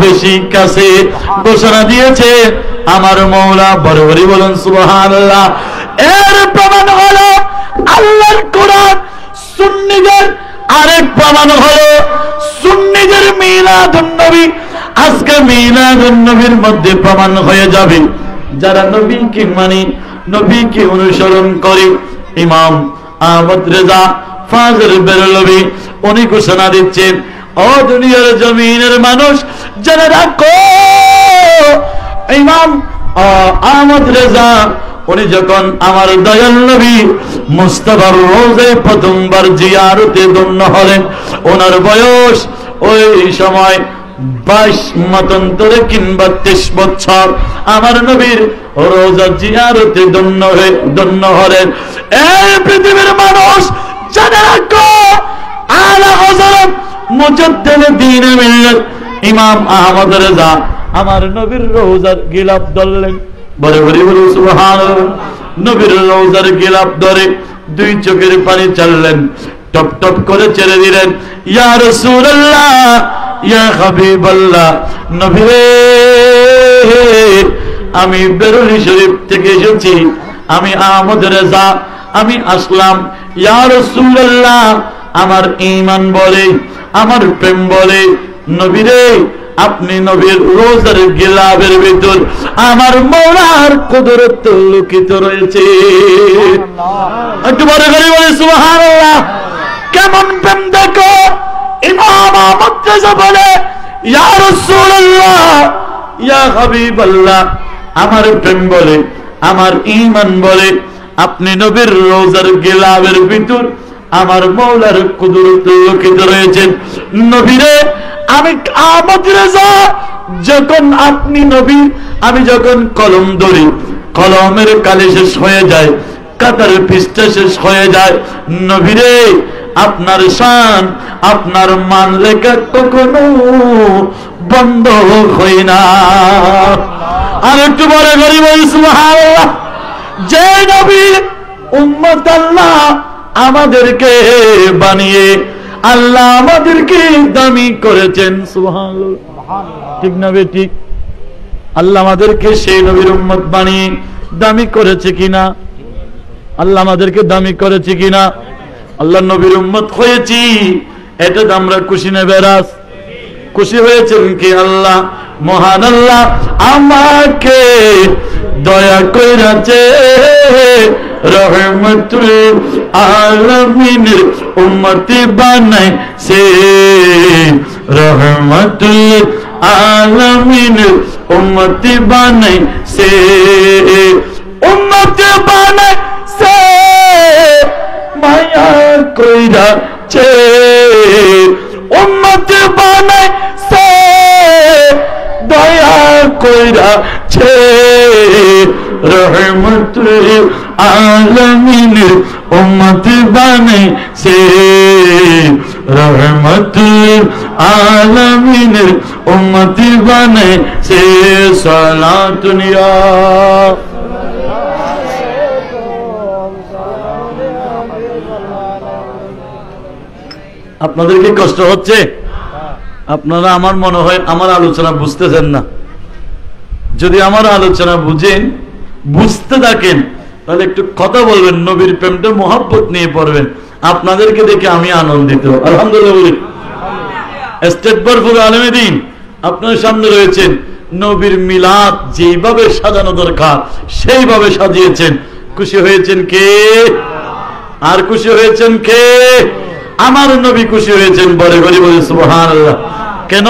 বেশি কাছে। ঘোষণা দিয়েছে আমার মওলা। বরাবরই বলুন সুবহানাল্লাহ। এর প্রমাণ হলো আল্লাহর কোরআন, সুন্নিদের আরেক প্রমাণ হলো সুন্নিদের মিলাদুন নবী। আজকে মিলাদুন নবীর মধ্যে প্রমাণ হয়ে যাবে যারা নবীকে মানে, নবীকে অনুসরণ করে। ইমাম আহমদ রেজা ফাজল বেরলভী উনি ঘোষণা দিচ্ছেন, ও দুনিয়ার জমিনের মানুষ জেনে রাখো, ইমাম আহমদ রেজা উনি যখন আমার দয়াল নবী মুস্তাফার রোজায় প্রথমবার জিয়ারতে ধন্য হলেন, ওনার বয়স ওই সময় 22 মতান্তরে কিংবা 23 বছর। আমার নবীর রোজা জিয়ারতে ধন্য হলেন। এই পৃথিবীর মানুষ জানে রাখো, আলা হযরত মুজাদ্দিদ দ্বীন মিল্লাত ইমাম আহমদ রেজা আমার নবীর রোজার গিলাফ ধরলেন। বলে বলে বলে সুবহানাল্লাহ। নবীর রোজার গিলাফ ধরে দুই চোখের পানি চাললেন, টপ টপ করে ছেড়ে দিলেন। ইয়া রাসূলুল্লাহ, ইয়া হাবিবাল্লাহ, নবী রে, আমি বেরুনি শরীফ থেকে এসেছি, আমি আহমদ রেজা, আমি আসলাম। ইয়া রাসূলুল্লাহ, আমার ঈমান বলে, আমার প্রেম বলে, নবী রে আপনি নবীর রোজার গিলাফের ভিতর আমার মওলার কুদরত লুকিত রয়েছে। একটু বড় করে বলি সুবহানাল্লাহ। কেমন প্রেম দেখো! ইমাম আহমদ রেজা বলে, ইয়া রাসূলুল্লাহ, ইয়া হাবিবাল্লাহ, আমার প্রেম বলে, আমার ঈমান বলে, আপনি নবীর রোজার গিলাফের ভিতর আমার মওলার কুদরত লুকিত রয়েছে। নবীরে আমি আহমদ রেজা, যখন আপনি নবী, আমি যখন কলম ধরি, কলমের কালি শেষ হয়ে যায়, কাতার পৃষ্ঠা শেষ হয়ে যায়, নবীরে আপনার শান, আপনার মান লেখা কখনো বন্ধ হয় না। আর একটু বড় করে বলি সুবহানাল্লাহ। যে নবীর উম্মত আল্লাহ আমাদেরকে বানিয়ে, আল্লাহ আমাদেরকে দামি করেছেন, সুবহানাল্লাহ, ঠিক না বেঠিক? আল্লাহ আমাদেরকে সেই নবীর উম্মত বানিয়ে দামি করেছে কিনা? আল্লাহ আমাদেরকে দামি করেছে কিনা? আল্লাহ নবীর উম্মত হয়েছি, এটা তো আমরা খুশি না বেরাস? খুশি হয়েছেন কি আল্লাহ? মহান আল্লাহ আমাকে দয়া কইরাছে, রহমতুল আলামিনের উম্মতি বানাইছে, রহমতুল আলামিনের উম্মতি বানাইছে, উম্মতি বানাইছে, মায়া কইরাছে, উম্মতি বানাইছে, দয়া কইরাছে, রহমতুল আলামিনের উম্মতি বানাইছে, রহমতুল আলামিনের উম্মতি বানাইছে। সালাতুন ইয়া আপনাদের কি কষ্ট হচ্ছে? আপনারা আমার মনে হয় আমার আলোচনা বুঝতেছেন না। যদি আমার আলোচনা বুঝেন, বুঝতে থাকেন, তাহলে একটু কথা বলবেন, নবীর প্রেমটা মোহাব্বত নিয়ে পড়বেন। আপনাদেরকে দেখে আমি আনন্দিত, আলহামদুলিল্লাহ। স্টেট বরফুর আলেমে দিন আপনার সামনে রয়েছেন, নবীর মিলাদ যেভাবে সাজানো দরকার সেইভাবে সাজিয়েছেন। খুশি হয়েছেন কে? আর খুশি হয়েছেন কে? আমার নবী খুশি হয়েছেন। বলে বলি বলি সুবহানাল্লাহ। কেন?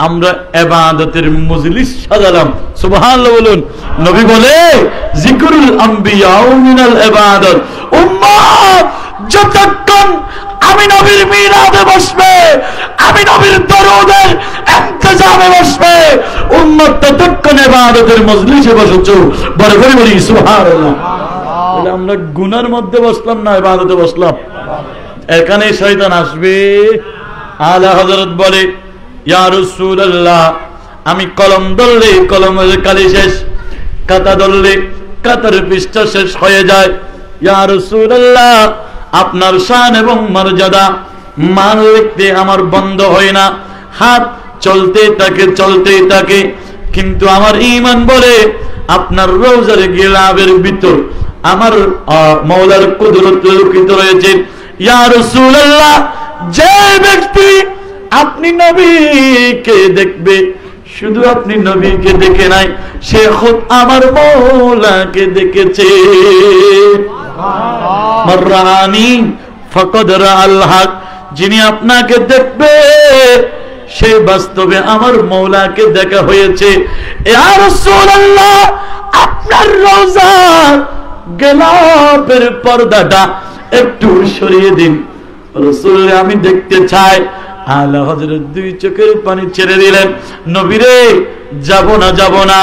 আমরা ইবাদতের মজলিস সাজালাম, সুবহানাল্লাহ বলুন। নবী বলে, যিকরুল আম্বিয়া মিনাল ইবাদত। উম্মত যতক্ষণ আমি নবীর মিলাদে বসবে, আমি নবীর দরুদের ইন্তজামে বসবে, উম্মত ততক্ষণ ইবাদতের মজলিসে বসেছো। বলে বলি বলি সুবহানাল্লাহ। আমরা গুনার মধ্যে বসলাম না, ইবাদতে বসলাম। এখানে শয়তান আসবে। আলা হযরত বলে, ইয়া রাসূলুল্লাহ, আমি কলম ধরলে কলমের কালি শেষ, খাতা ধরলে খাতার পৃষ্ঠা শেষ হয়ে যায়। ইয়া রাসূলুল্লাহ, আপনার শান এবং মর্যাদা মান লিখতে আমার বন্ধ হয় না, হাত চলতে থাকে চলতে থাকে, কিন্তু আমার ঈমান বলে আপনার রওজার গিলাফের ভিতর আমার মাওলার কুদরত লুকিত রয়েছে। ইয়া রাসূলুল্লাহ, যে ব্যক্তি আপনি নবীকে দেখবে, শুধু আপনি নবীকে দেখে নাই, সে খুদ আমার মাওলাকে দেখেছে। মাররানি ফাকাদ রাআল হক, যিনি আপনাকে দেখবে সে বাস্তবে আমার মাওলাকে দেখা হয়েছে। ইয়া রাসূলুল্লাহ, আপনার রওজার গিলাফের পর্দাটা একটু সরিয়ে দিন, রাসূল আমি দেখতে চাই। আলা হযরত দুই চোখের পানি ছেড়ে দিলেন। নবীরে যাব না, যাব না,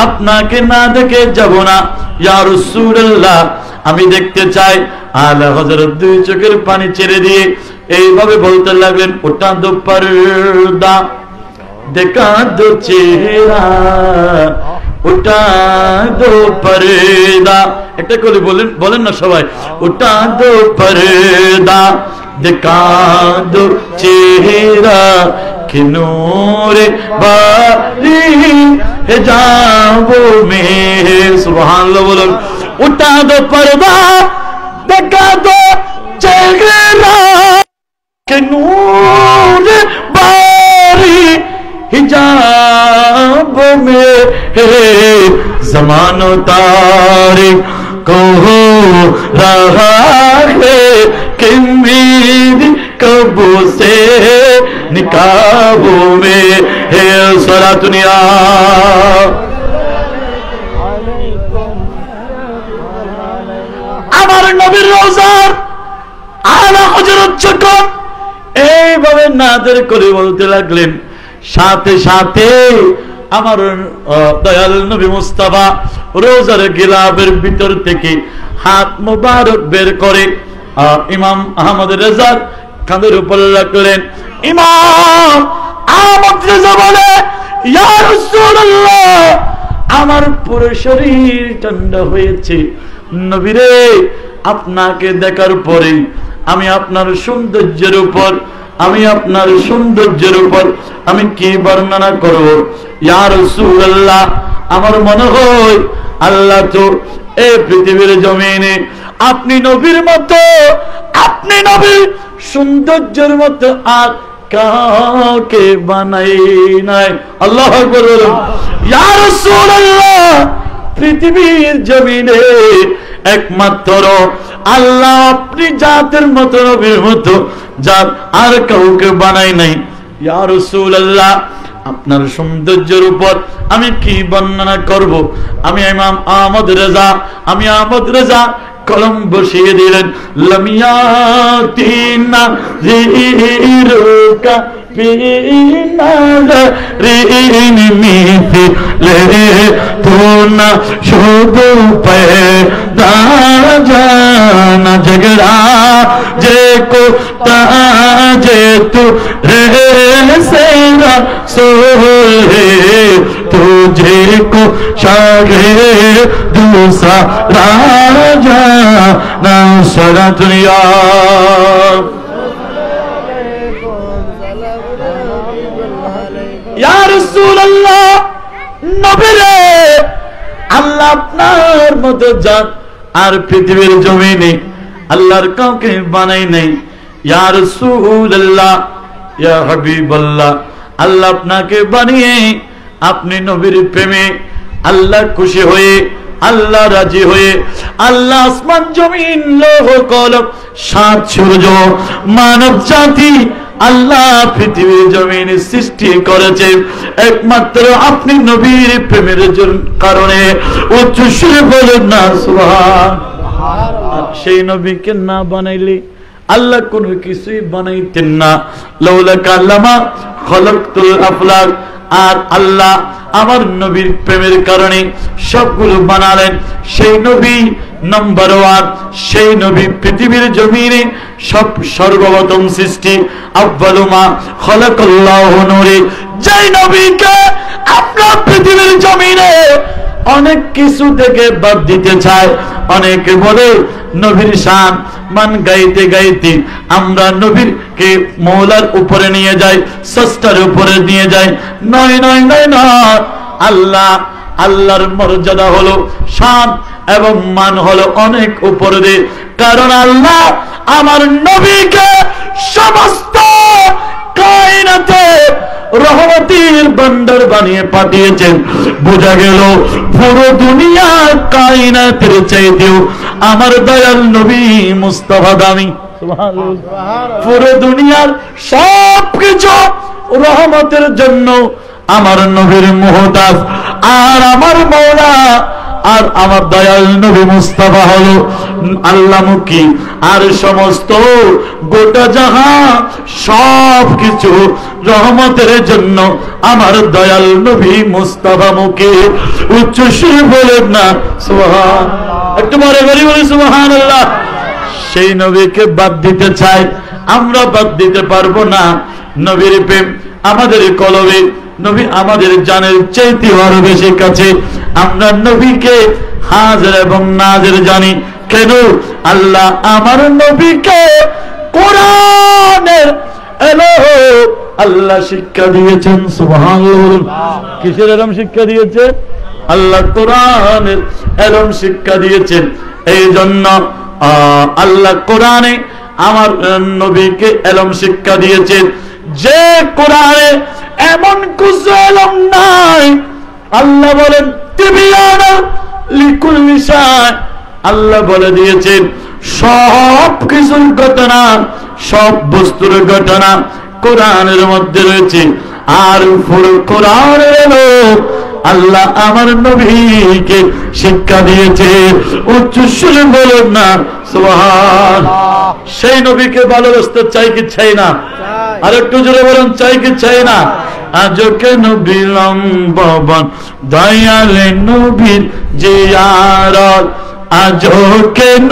আপনাকে না দেখে যাব না, ইয়া রাসূলুল্লাহ আমি দেখতে চাই। আলা হযরত দুই চোখের পানি ছেড়ে দিয়ে এইভাবে বলতে লাগলেন, ওটা দো পর্দা, দেখা দো চেহারা, ওটা দো পর্দা। একটা করে বলেন, বলেন না সবাই, ওটা দো পর্দা, দেখা দো চেহারা, कि नूर बारी हिजाबों में, सुभान अल्लाह बोलो, उठा दो पर्दा दिखा दो चेहरा के नूर बारी हिजाब में ज़मानो तारीख को रहा है कि मेरी कबू से निकाबों में है सारा दुनिया। আমার নবীর রওজার আলা হযরত যখন এইভাবে নাদের করে বলতে লাগলেন, সাথে সাথে আমার দয়াল নবী মুস্তাফা রোজার গিলাফের ভিতর থেকে হাত মোবারক বের করে ইমাম আহমদ রেজা কাঁধের উপর রাখলেন। ইমাম আহমদ রেজা বলে, ইয়া রাসূলুল্লাহ, আমার পুরো শরীর ঠান্ডা হয়েছে। নবীরে, আপনাকে দেখার পরে আমি আপনার সৌন্দর্যের উপর আমি কি বর্ণনা করব। ইয়া রাসূলুল্লাহ, আমার মনে হয় আল্লাহ তো এই পৃথিবীর জমিনে আপনি নবীর মতো, আপনি নবীর সৌন্দর্যের মতো আর কাউকে বানাই নাই। আল্লাহু আকবার বলুন। ইয়া রাসূলুল্লাহ, পৃথিবীর জমিনে একমাত্র আল্লাহ আপনি জাতের মতো, নবীর মতো জাত আর কাউকে বানাই নাই। ইয়া রাসূলুল্লাহ, আপনার সৌন্দর্যের উপর আমি কি বর্ণনা করব। আমি ইমাম আহমদ রেজা কলম বসিয়ে দিলেন। লামিয়াতিনা জিরুকা রিনি মিথিলে তুনা শুধু पैदा जाना झगड़ा जे को ताजे तू रे सेरा सोहे तुझे को शागे दूसरा राजा ना सारा दुनिया। या रसूल अल्लाह, नबी रे, আল্লাহ আপনার মতো জাত আর পৃথিবীর জমিনে আল্লাহর কাউকে বানাই নাই। ইয়া রাসূলুল্লাহ, ইয়া হাবিবাল্লাহ, আল্লাহ আপনাকে বানিয়ে আপনি নবীর প্রেমে আল্লাহ খুশি হয়ে, আল্লাহ রাজি হয়ে, আল্লাহ আসমান জমিন লৌহ কলম সাত সূর্য মানব জাতি আল্লাহ পৃথিবীর জমিনে সৃষ্টি করেছে একমাত্র আপনি নবীর প্রেমের কারণে। উচ্চ সুরে বলেন না সুবহানাল্লাহ। সেই নবীকে না বানাইলে আল্লাহ কোনো কিছুই বানাইতেন না। লাউলা কাল্লামা খলাকতুল আফলাক। আর আল্লাহ আমার নবীর প্রেমের কারণে সবগুলো বানালেন। সেই নবী নাম্বার 1, সেই নবী পৃথিবীর জমিনে সর্বপ্রথম সৃষ্টি। আউয়ালু মা খলাকাল্লাহু নূরে। যেই নবীকে আপনার পৃথিবীর জমিনে অনেক কিছু থেকে বাদ দিতে চায়। অনেকে বলে নবীর শান মান গাইতে গাইতে আমরা নবীরকে মওলার উপরে নিয়ে যাই, স্রষ্টার উপরে নিয়ে যাই। নয় নয় নয় নয়, আল্লাহর মর্যাদা হলো, শান এবং মান হলো অনেক উপরে। কারণ আল্লাহ আমার নবীকে সমস্ত কায়নাতে রহমতের ভান্ডার বানিয়ে পাঠিয়েছেন। বোঝা গেল পুরো দুনিয়া কায়নাতের চাইতেও আমার দয়াল নবী মুস্তাফা দামি। পুরো দুনিয়ার সবকিছু রহমতের জন্য আমার নবীর মুহতাজ। আর আমার মওলা আর আমার দয়াল নবী মুস্তাফা হলো আল্লাহমুখী। আর সমস্ত গোটা জাহান সবকিছু রহমতের জন্য আমার দয়াল নবী মুস্তাফা মুখী। উচ্চ সুরে বলেন না সুবহানাল্লাহ। একটু বড় করে বলি সুবহানাল্লাহ। সেই নবীকে বাদ দিতে চাই, আমরা বাদ দিতে পারবো না। নবীর প্রেম আমাদের কলবে, নবী আমাদের জানের চাইতে আরো বেশি কাছে। আমরা নবীকে হাজির এবং নাজির জানি। কেন? আল্লাহ আমার নবীকে কোরআনের এলো আল্লাহ শিক্ষা দিয়েছেন। সুবহানাল্লাহ। কিসের এরকম শিক্ষা দিয়েছে? আল্লাহ কোরআনের এলম শিক্ষা দিয়েছেন। এই জন্য আল্লাহ কোরআনে আমার নবীকে এলম শিক্ষা দিয়েছেন, যে কোরআনে এমন কিছু এলম নাই। আল্লাহ বলেন তিবিয়ানা লিকুল্লি শাই, আল্লাহ বলে দিয়েছেন সব কিছুর ঘটনা, সব বস্তুর ঘটনা কোরআনের মধ্যে রয়েছে। আর পুরো কোরআনের এলো আল্লাহ আমার নবীকে শিক্ষা দিয়েছে। উচ্চ সুরে বলুন না সুবহান। সেই নবীকে ভালোবাসতে চাই কি চাই না? আর একটু জোরে বলুন, চাই কি চাই না? আজ কেন বিলম্বন দয়ালে নবীর জিয়ারত, আজ কেন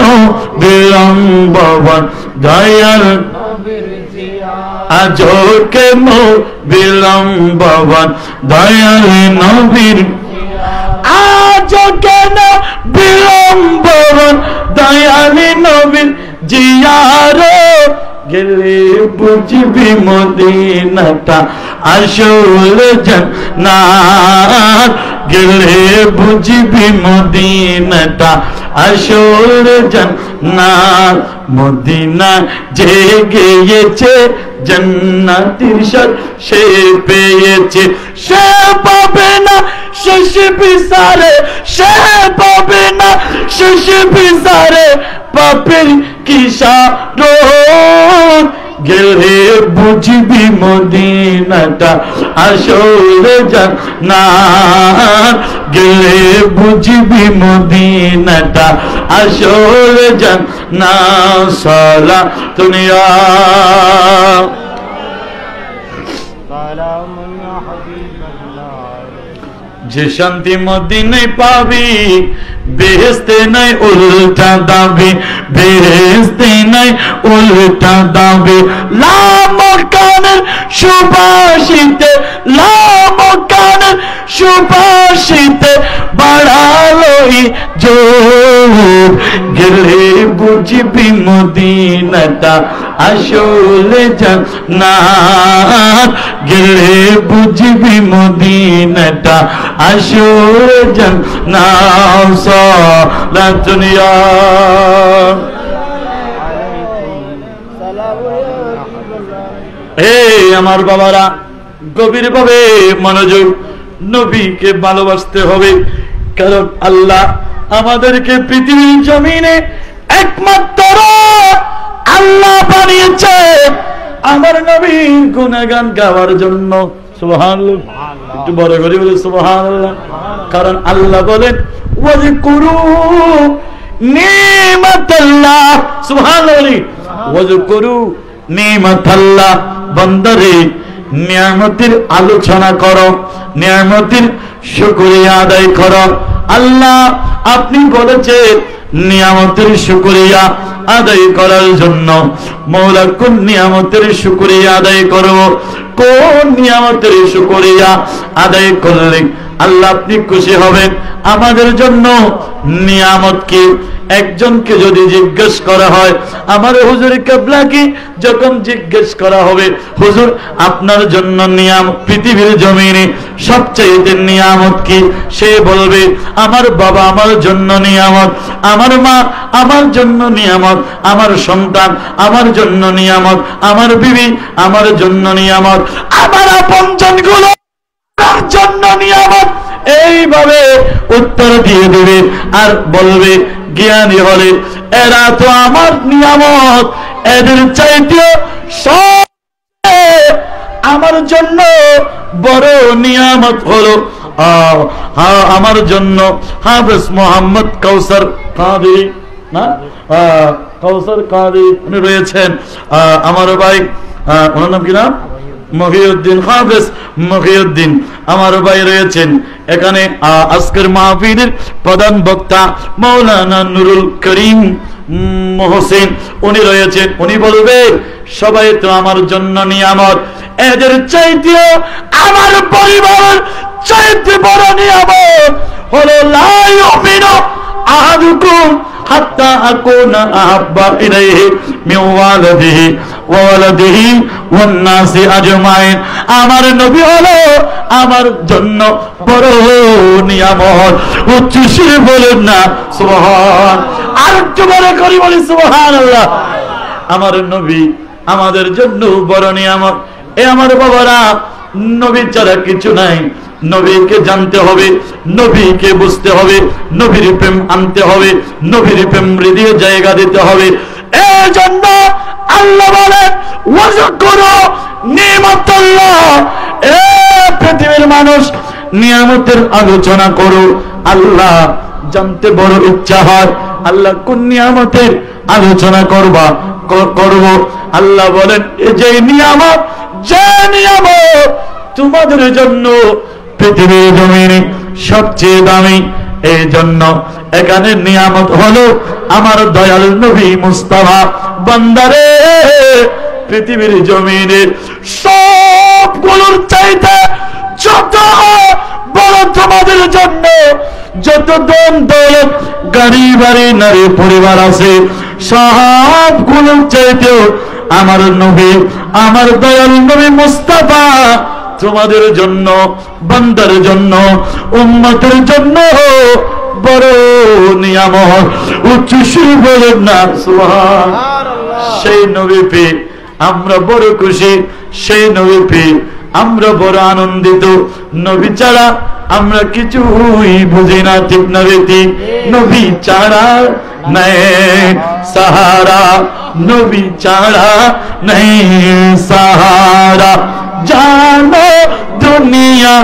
বিলম্বন দয়াল আজ কেন বিলম্বন দয়াল নবীর, আজ কেন বিলম্বন দয়াল নবীর জিয়ারত, গেলে বুঝবি মদিনাটা আসল জান্নাত, গেলে বুঝবি মদিনাটা আসল জান্নাত। মদিনা যে গিয়েছে জান্নাতের স্বাদ সে পেয়েছে, সে পাবে না শেষ বিচারে, সে পাবে না শেষ বিচারে পাপের কিসারত, গেলে বুঝবি মদিনাটা আসল জান্নাত, গেলে বুঝবি মদিনাটা আসল জান্নাত। সালাতুন ইয়া যে শান্তি মদিনায় পাবি, বেহেশতে নাই উল্টা দাবি, বেহেশতে নাই উল্টা দাবি। লামকানের সুবাসিতে, লামকানের সুবাসিতে বাড়ালোই জোর, গেলে বুঝবি মদিনাটা আসল জান্নাত, গেলে বুঝবি মদিনাটা আসল জান্নাত। সালাতুন ইয়া আমার বাবারা, গভীর ভাবে মনোযোগ, নবীকে ভালোবাসতে হবে। কারণ আল্লাহ আমাদেরকে পৃথিবীর জমিনে একমাত্র আল্লাহ বানিয়েছে আমার নবীর গুণগান গাওয়ার জন্য। সুবহানাল্লাহ, একটু বড় করে বলে সুবহানাল্লাহ। কারণ আল্লাহ বলেন ওয়াজকুরু নিমাতাল্লাহ, সুবহানাল্লাহ, ওয়াজকুরু নিমাতাল্লাহ, বান্দারে নিয়ামতের আলোচনা করো, নিয়ামতের শুকরিয়া আদায় করো। আল্লাহ আপনি বলেছেন নিয়ামতের শুকরিয়া আদায় করার জন্য। মওলা কোন নিয়ামতের শুকরিয়া আদায় করব, কোন নিয়ামতের শুকরিয়া আদায় করলে আল্লাহ আপনি খুশি হবেন? আমাদের জন্য নিয়ামত কি? একজনকে যদি জিজ্ঞেস করা হয়, আমার হুজুর কিবলাকে যখন জিজ্ঞেস করা হবে, হুজুর আপনার জন্য নিয়ামত পৃথিবীর জমিনে সবচেয়ে নিয়ামত কি? সে বলবে আমার বাবা আমার জন্য নিয়ামত, আমার মা আমার জন্য নিয়ামত, আমার সন্তান আমার জন্য নিয়ামত, আমার বিবি আমার জন্য নিয়ামত, আমার আপনজনগুলো আমার জন্য নিয়ামত। এইভাবে উত্তর দিয়ে দেবে আর বলবে জ্ঞানী হলে এরা তো আমার নিয়ামত, এদের চাইতেও সব আমার জন্য বড় নিয়ামত হলো আমার জন্য হাফেজ মোহাম্মদ কাউসার কাদি, না কাউসার কাদি উনি রয়েছেন, আমার ভাই ওনার নাম কি নাম, মহিউদ্দিন, হাফেজ মহিউদ্দিন আমার ভাই রয়েছেন এখানে। আজকের মাহফিলের প্রধান বক্তা মাওলানা নুরুল করিম মোহসিন উনি রয়েছেন। উনি বলবে সবাই তো আমার জন্য নিয়ামত, এদের চাইতে আমার পরিবার চাইতে বড় নিয়ামত হলো লা ইউমিনু আহাদুকুম হাত্তা আকুনা আহাব্বা ইলাইহি মিন ওয়ালিদিহি ওয়া ওয়ালাদিহি ওয়ান নাসি আজমাইন। আমার নবী হলো আমার জন্য বড় নিয়ামত। উচ্চ সুরে বলেন না সুবহান। আর একটু বড় করে বলি সুবহানাল্লাহ। আমার নবী আমাদের জন্য বড় নিয়ামত। এ আমার বাবারা, নবী ছাড়া কিছু নাই। নবীকে জানতে হবে, নবীকে বুঝতে হবে, নবীর প্রেম আনতে হবে, নবীর প্রেম হৃদয়ে জায়গা দিতে হবে। এই জন্য আল্লাহ বলেন ওয়াজকুরু নি'মাতাল্লাহ। এ পৃথিবীর মানুষ, নিয়ামতের আলোচনা করো। আল্লাহ জানতে বড় ইচ্ছা হয়, আল্লাহ কোন নিয়ামতের আলোচনা করব। আল্লাহ বলেন যে নিয়ামত, যে নিয়ামত তোমাদের জন্য পৃথিবীর জমিনে সবচেয়ে দামি, এই জন্য এখানে নিয়ামত হলো আমার দয়াল নবী মুস্তাফা। বান্দারে, পৃথিবীর জমিনে সবগুলোর চাইতে যত বড় তোমাদের জন্য যত ধন দৌলত গাড়ি বাড়ি নারী পরিবার আছে, সবগুলোর চাইতেও আমার নবী, আমার দয়াল নবী মুস্তাফা তোমাদের জন্য, বান্দার জন্য, উম্মতের জন্য বড় নিয়ামত। উচ্চ সুরে বলেন না সুবহানাল্লাহ। সেই নবী পেয়ে আমরা বড় খুশি, সেই নবী পেয়ে আমরা বড় আনন্দিত। নবী ছাড়া আমরা কিছুই বুঝি না, ঠিক না বেটি? নবী ছাড়া নাই সাহারা, নবী ছাড়া নাই সাহারা। জানো দুনিয়া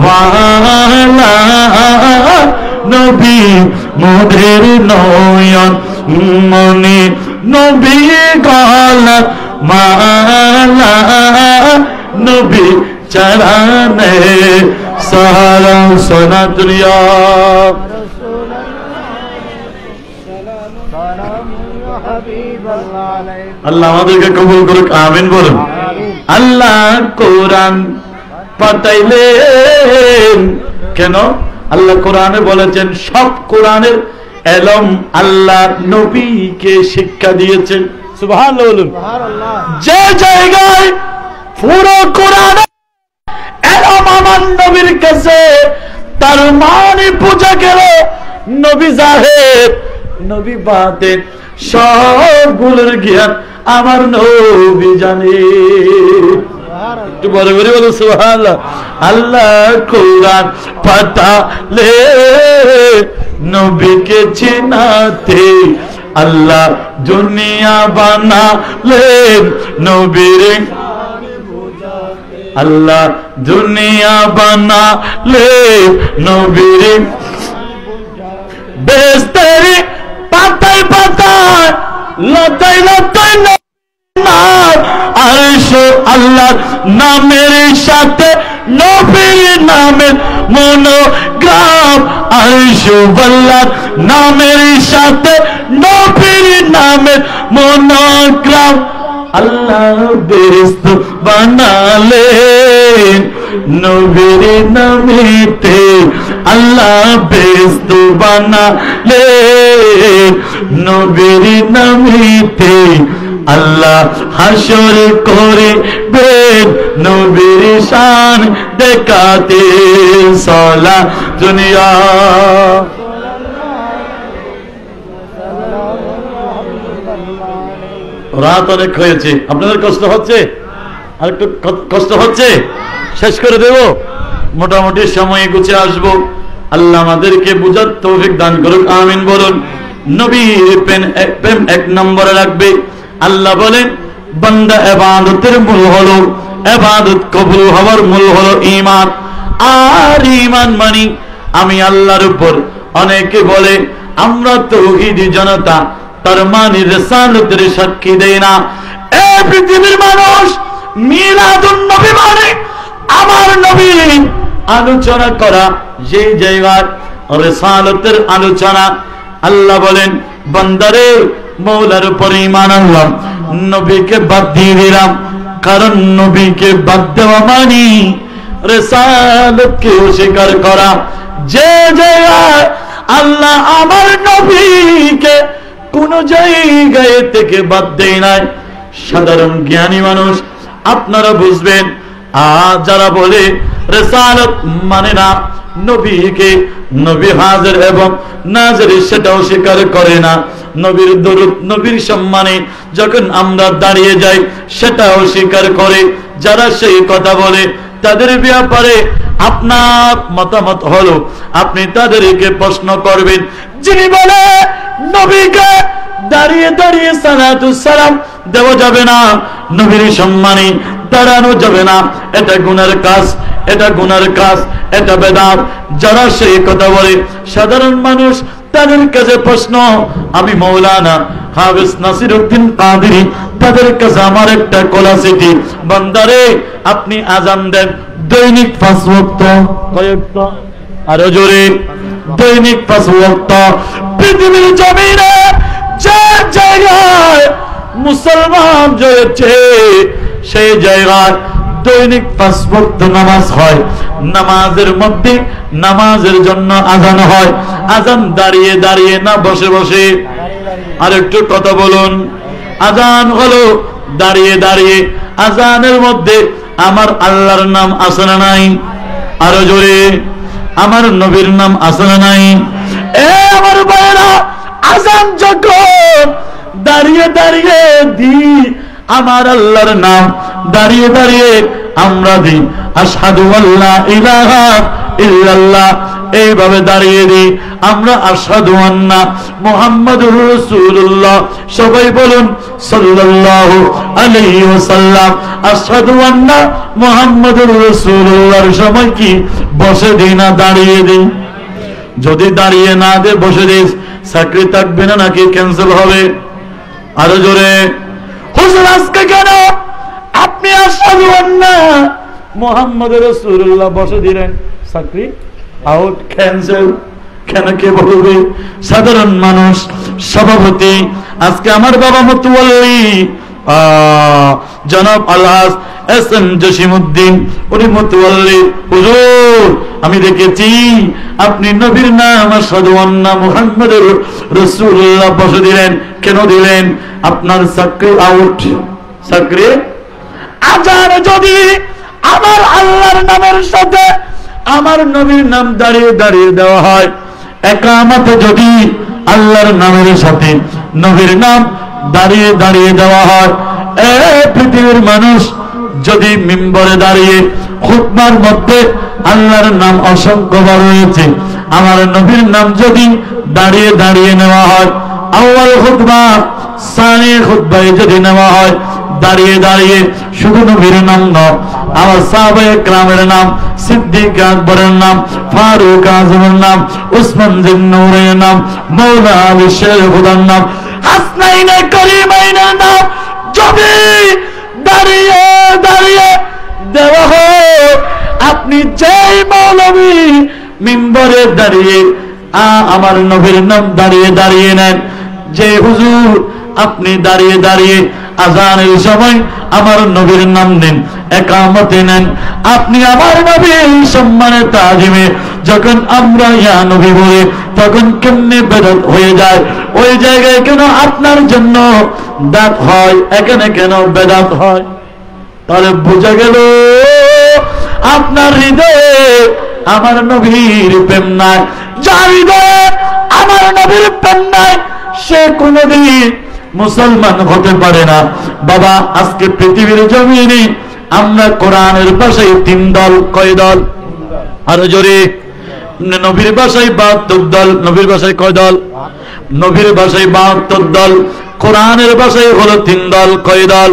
ওয়ালা নবী মোদের নয়ন মনে, নবী গলা মালা, নবী ছাড়া নেই সাহারা। সোনা দুনিয়া আল্লাহ আমাদেরকে কবুল করুক, আমিন বলুন। আল্লাহ কোরআন পাঠাইলেন কেন? আল্লাহ কোরআনে বলেছেন সব কোরআনের এলম আল্লাহ নবীকে শিক্ষা দিয়েছেন। সুবহানাল্লাহ বলুন। যে জায়গায় পুরো কোরআন এলম আমার নবীর কাছে, তার মানে বোঝা গেল নবী জাহের, নবী বাতেন, সবগুলোর জ্ঞান আমার নবী জানে। একটু বড় করে বলো সুবহানাল্লাহ। আল্লাহ কোরআন পাঠালে নবীকে চিনাতে, আল্লাহ দুনিয়া বানালেন নবীর, আল্লাহ দুনিয়া বানালেন নবীর। বেস্তারি পাতায় পাতায় লতায় লতায় আরশ আল্লাহর নামের সাথে নবীর নামের মনোগ্রাম, আরশ আল্লাহর নামের সাথে নবীর নামের মনোগ্রাম। আল্লাহ বেহেশত বানালেন নবীর নামেতে, আল্লাহ বেহেশত বানালেন নবীর নামেতে। আল্লাহ হাসর করিবেন নবীর শান দেখাতে, সালা দুনিয়া। রাত অনেক হয়েছে, আপনাদের কষ্ট হচ্ছে? আর একটু কষ্ট হচ্ছে? শেষ করে দেব, মোটামুটি সময়ে গুছিয়ে আসবো। আল্লাহ আমাদেরকে বুঝার তৌফিক দান করুক, আমিন বলুন। নবীর প্রেম এক নম্বরে রাখবে। আল্লাহ বলেন বান্দা ইবাদতের মূল হলো, ইবাদত কবুল হওয়ার মূল হলো ঈমান। আর ঈমান মানে আমি আল্লাহর উপর, অনেকে বলে আমরা তাওহীদি জনতা, তার মানে রিসালাতের সাক্ষী দেয় না। এই পৃথিবীর মানুষ মিলাদুন নবী মানে আমার নবীর আলোচনা করা, যে জায়গায় রিসালাতের আলোচনা। আল্লাহ বলেন বান্দারে মওলার উপর ঈমান আনলাম, নবীকে বাদ দিয়ে দিলাম। কারণ নবীকে বাদ দেওয়া মানে রিসালাতকে অস্বীকার করা। যে জায়গায় আল্লাহ আমার নবীকে কোন জায়গায় থেকে বাদ দেয় নাই। সাধারণ জ্ঞানী মানুষ আপনারা বুঝবেন, আর যারা বলে রিসালাত মানে না, নবীকে নবী হাজির এবং নাজির সেটাও স্বীকার করে না, নবীর দরুদ নবীর সম্মানে যখন আমরা দাঁড়িয়ে যাই সেটাও স্বীকার করে, যারা সেই কথা বলে তাদের ব্যাপারে আপনার মতামত হলো আপনি তাদেরকে প্রশ্ন করবেন। যিনি বলে নবীকে দাঁড়িয়ে দাঁড়িয়ে সালাতুস সালাম দেওয়া যাবে না, নবীর সম্মানে দাঁড়ানো যাবে না, এটা গুনার কাজ, এটা গুনার কাজ, এটা বেদাত, যারা সেই কথা বলে সাধারণ মানুষ তাদের কাছে প্রশ্ন, আমি মাওলানা হাফেজ নাসিরউদ্দিন কাদেরী, তাদের কাছে আমার একটা কোলাসিটি, বান্দারে আপনি আজান দেন দৈনিক 5 ওয়াক্ত, কয় ওয়াক্ত? আরো জোরে, দৈনিক 5 ওয়াক্ত। পৃথিবীর জমিনে যে জায়গায় মুসলমান রয়েছে সেই জায়গায় দৈনিক 5 ওয়াক্ত নামাজ হয়। নামাজের মধ্যে নামাজের জন্য আজান হয়, আজান দাঁড়িয়ে দাঁড়িয়ে না বসে বসে? আর একটু কথা বলুন। আজান হলো দাঁড়িয়ে দাঁড়িয়ে, আজানের মধ্যে আমার আল্লাহর নাম আছে না নাই? আরো জোরে, আমার নবীর নাম আছে না নাই? এ আমার ভাইরা, আজান যখন দাঁড়িয়ে দাঁড়িয়ে দি আমার আল্লাহর নাম, দাঁড়িয়ে দাঁড়িয়ে আমরা দিই আশহাদু আল্লা ইলাহা ইল্লাল্লাহ, এইভাবে দাঁড়িয়ে দিই আমরা আশহাদু আন্না মুহাম্মাদুর রাসূলুল্লাহ। সবাই বলুন সাল্লাল্লাহু আলাইহি ওয়াসাল্লাম। আশহাদু আন্না মুহাম্মাদুর রাসূলুল্লাহর সময় কি বসে দিই না দাঁড়িয়ে দিই? যদি দাঁড়িয়ে না দে বসে দিস, চাকরি থাকবে না নাকি ক্যান্সেল হবে? আরো জোরে। হুজুর আজকে কেন আপনি আশহাদু আন্না মুহাম্মাদুর রাসূলুল্লাহ বসে দিলেন, চাকরি আউট, ক্যান্সেল? কেন কে বলবে? সাধারণ মানুষ। সভাপতি আজকে আমার বাবা মুতওয়াল্লি জনাব আলহাজ এস এম জসিমউদ্দিন, উনি মুতওয়াল্লি। হুজুর আমি দেখেছি আপনি নবীর নাম আশহাদু আন্না মুহাম্মাদুর রাসূলুল্লাহ বসে দিলেন, কেন দিলেন? আপনার চাকরি আউট, চাকরি। আজান যদি আমার আল্লাহর নামের সাথে আমার নবীর নাম দাঁড়িয়ে দাঁড়িয়ে দেওয়া হয়, ইকামত যদি আল্লাহর নামের সাথে নবীর নাম দাঁড়িয়ে দাঁড়িয়ে দেওয়া হয়, এ পৃথিবীর মানুষ যদি মিম্বরে দাঁড়িয়ে খুতবার মধ্যে আল্লাহর নাম অসংখ্যবার রয়েছে, আমার নবীর নাম যদি দাঁড়িয়ে দাঁড়িয়ে নেওয়া হয়, আউয়াল খুতবা সানি খুতবায় যদি নেওয়া হয় দাঁড়িয়ে দাঁড়িয়ে, শুধু নবীর নাম নয়, আমার সাহাবায়ে কেরামের নাম, সিদ্দিক আকবরের নাম, ফারুক আজমের নাম, উসমান জিন্নুরের নাম, মৌলা আলী শের খুদার নাম, হাসনাইনে করিমাইনের নাম যদি দাঁড়িয়ে দাঁড়িয়ে দেওয়া হয়, আপনি যেই মৌলবী মিম্বরে দাঁড়িয়ে আমার নবীর নাম দাঁড়িয়ে দাঁড়িয়ে নেন, যে হুজুর আপনি দাঁড়িয়ে দাঁড়িয়ে আজানের সময় আমার নবীর নাম নেন, ইকামতে নেন, আপনি আমার নবীর সম্মানে তাজিমে যখন আমরা ইয়া নবী বলি তখন কেমনে বেদাত হয়ে যায়? ওই জায়গায় কেন আপনার জন্য দাঁত হয়, এখানে কেন বেদাত হয়? তাহলে বোঝা গেল আপনার হৃদয়ে আমার নবীর প্রেম নাই। যার হৃদয়ে আমার নবীর প্রেম নাই সে কোনদিন মুসলমান হতে পারে না। বাবা আজকে পৃথিবীর জমিনে আমরা কোরআনের ভাষায় 3 দল, কয় দল? আরো জোরে। নবীর ভাষায় 72 দল, নবীর ভাষায় কয় দল? নবীর ভাষায় 72 দল, কোরআনের ভাষায় হলো 3 দল, কয় দল?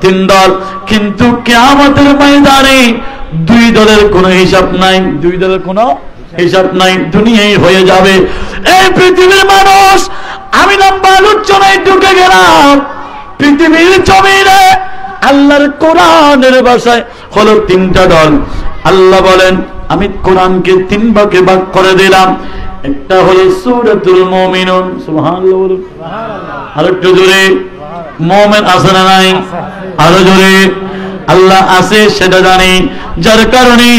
3 দল। কিন্তু কিয়ামতের ময়দানে 2 দলের কোনো হিসাব নাই, 2 দলের কোনো হিসাব নাই, দুনিয়াই হয়ে যাবে। এই পৃথিবীর মানুষ, আমি লম্বা আলোচনায় ঢুকে গেলাম। পৃথিবীর জমিনে আল্লাহর কোরআনের ভাষায় হলো 3টা দল। আল্লাহ বলেন আমি কোরআনকে 3 ভাগে ভাগ করে দিলাম। একটা হলো সূরাতুল মুমিনুন, সুবহানাল্লাহ বলুন, আরেকটু জোরে। মুমিন আছে না নাই? আরো জোরে। আল্লাহ আছে সেটা জানি, যার কারণে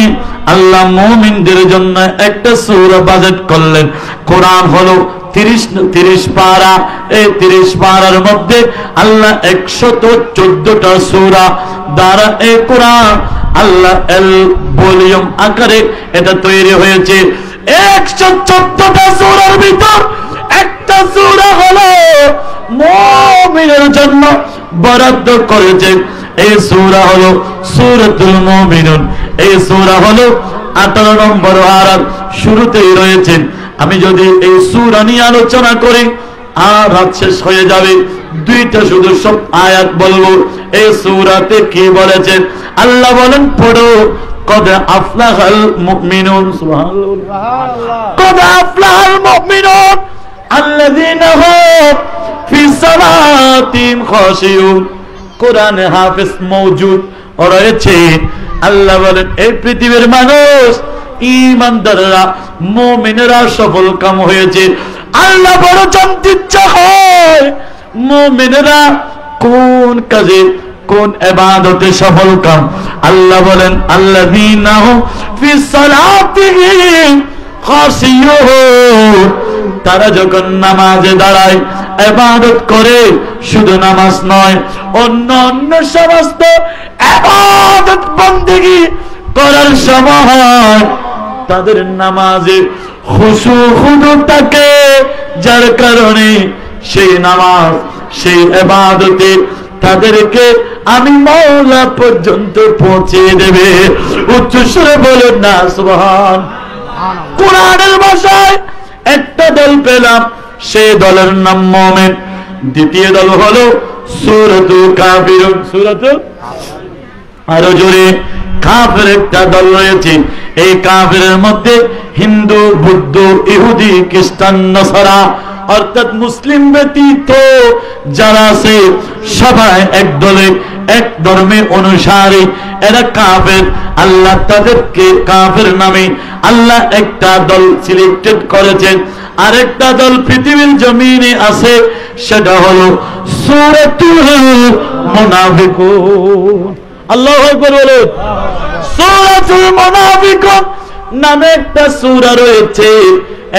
আল্লাহ মুমিনদের জন্য একটা সূরা বাজেট করলেন। কোরআন হলো 30 পারা, এই 30 পারার মধ্যে আল্লাহ 114টা সূরা দ্বারা এই কোরআন আল্লাহ এল ভলিউম আকারে এটা তৈরি হয়েছে। 114টা সূরার ভিতর একটা সূরা হলো মুমিনের জন্য বরাদ্দ করেছে, এই সূরা হলো সূরাতুল মুমিনুন। এই সূরা হলো 18 নম্বর আয়াত শুরুতেই রয়েছে। আমি যদি এই সূরা নিয়ে আলোচনা করি আর রাত শেষ হয়ে যাবে। দুইটা শুধু সব আয়াত বলবো। এই সূরাতে কি বলেছেন? আল্লাহ বলেন পড়ো, কদ আফলাহাল মুমিনুন, সুবহানাল্লাহ, কদ আফলাহাল মুমিনুন আল্লাযীনা হুম ফি সালাতিহিম খাশিউন। কোরআনে হাফেজ মওজুদ রয়েছে। আল্লাহ বলেন এই পৃথিবীর মানুষ ঈমানদাররা মুমিনরা সফল কাম হয়েছে। আল্লাহ বড় জানতে ইচ্ছা হয় মুমিনরা কোন কাজে কোন ইবাদতে সফল কাম। আল্লাহ বলেন আল্লাযীনা হুম ফি সালাতিহিম খাশিউন, তারা যখন নামাজে দাঁড়ায় ইবাদত করে, শুধু নামাজ নয় অন্য অন্য সমস্ত ইবাদত বন্দেগী করার সময় তাদের নামাজে খুশু খুদু থাকে, যার কারণে সেই নামাজ সেই ইবাদতে তাদেরকে আমি মাওলা পর্যন্ত পৌঁছে দেবে। উচ্চ সুরে বলেন না সুবহান। কোরআনের ভাষায় একটা দল পেলাম, সেই দলের নাম মুমিন। দ্বিতীয় দল হলো সূরাতুল কাফিরুন, সূরাতুল, আরো জোরে, কাফের একটা দল রয়েছে। এই কাফেরের মধ্যে হিন্দু, বৌদ্ধ, ইহুদি, খ্রিস্টান, নাসারা অর্থাৎ মুসলিম ব্যতীত যারা আছে সবাই এক দলে এক ধর্মে অনুসারী, এরা কাফের। আল্লাহ তাদেরকে কাফের নামে আল্লাহ একটা দল সিলেক্টেড করেছেন। আরেকটা দল পৃথিবীর জমিনে আছে, সেটা হলো সূরাতুল মুনাফিকুন। আল্লাহু আকবার বলুন। সূরাতুল মুনাফিকুন নামে একটা সূরা রয়েছে।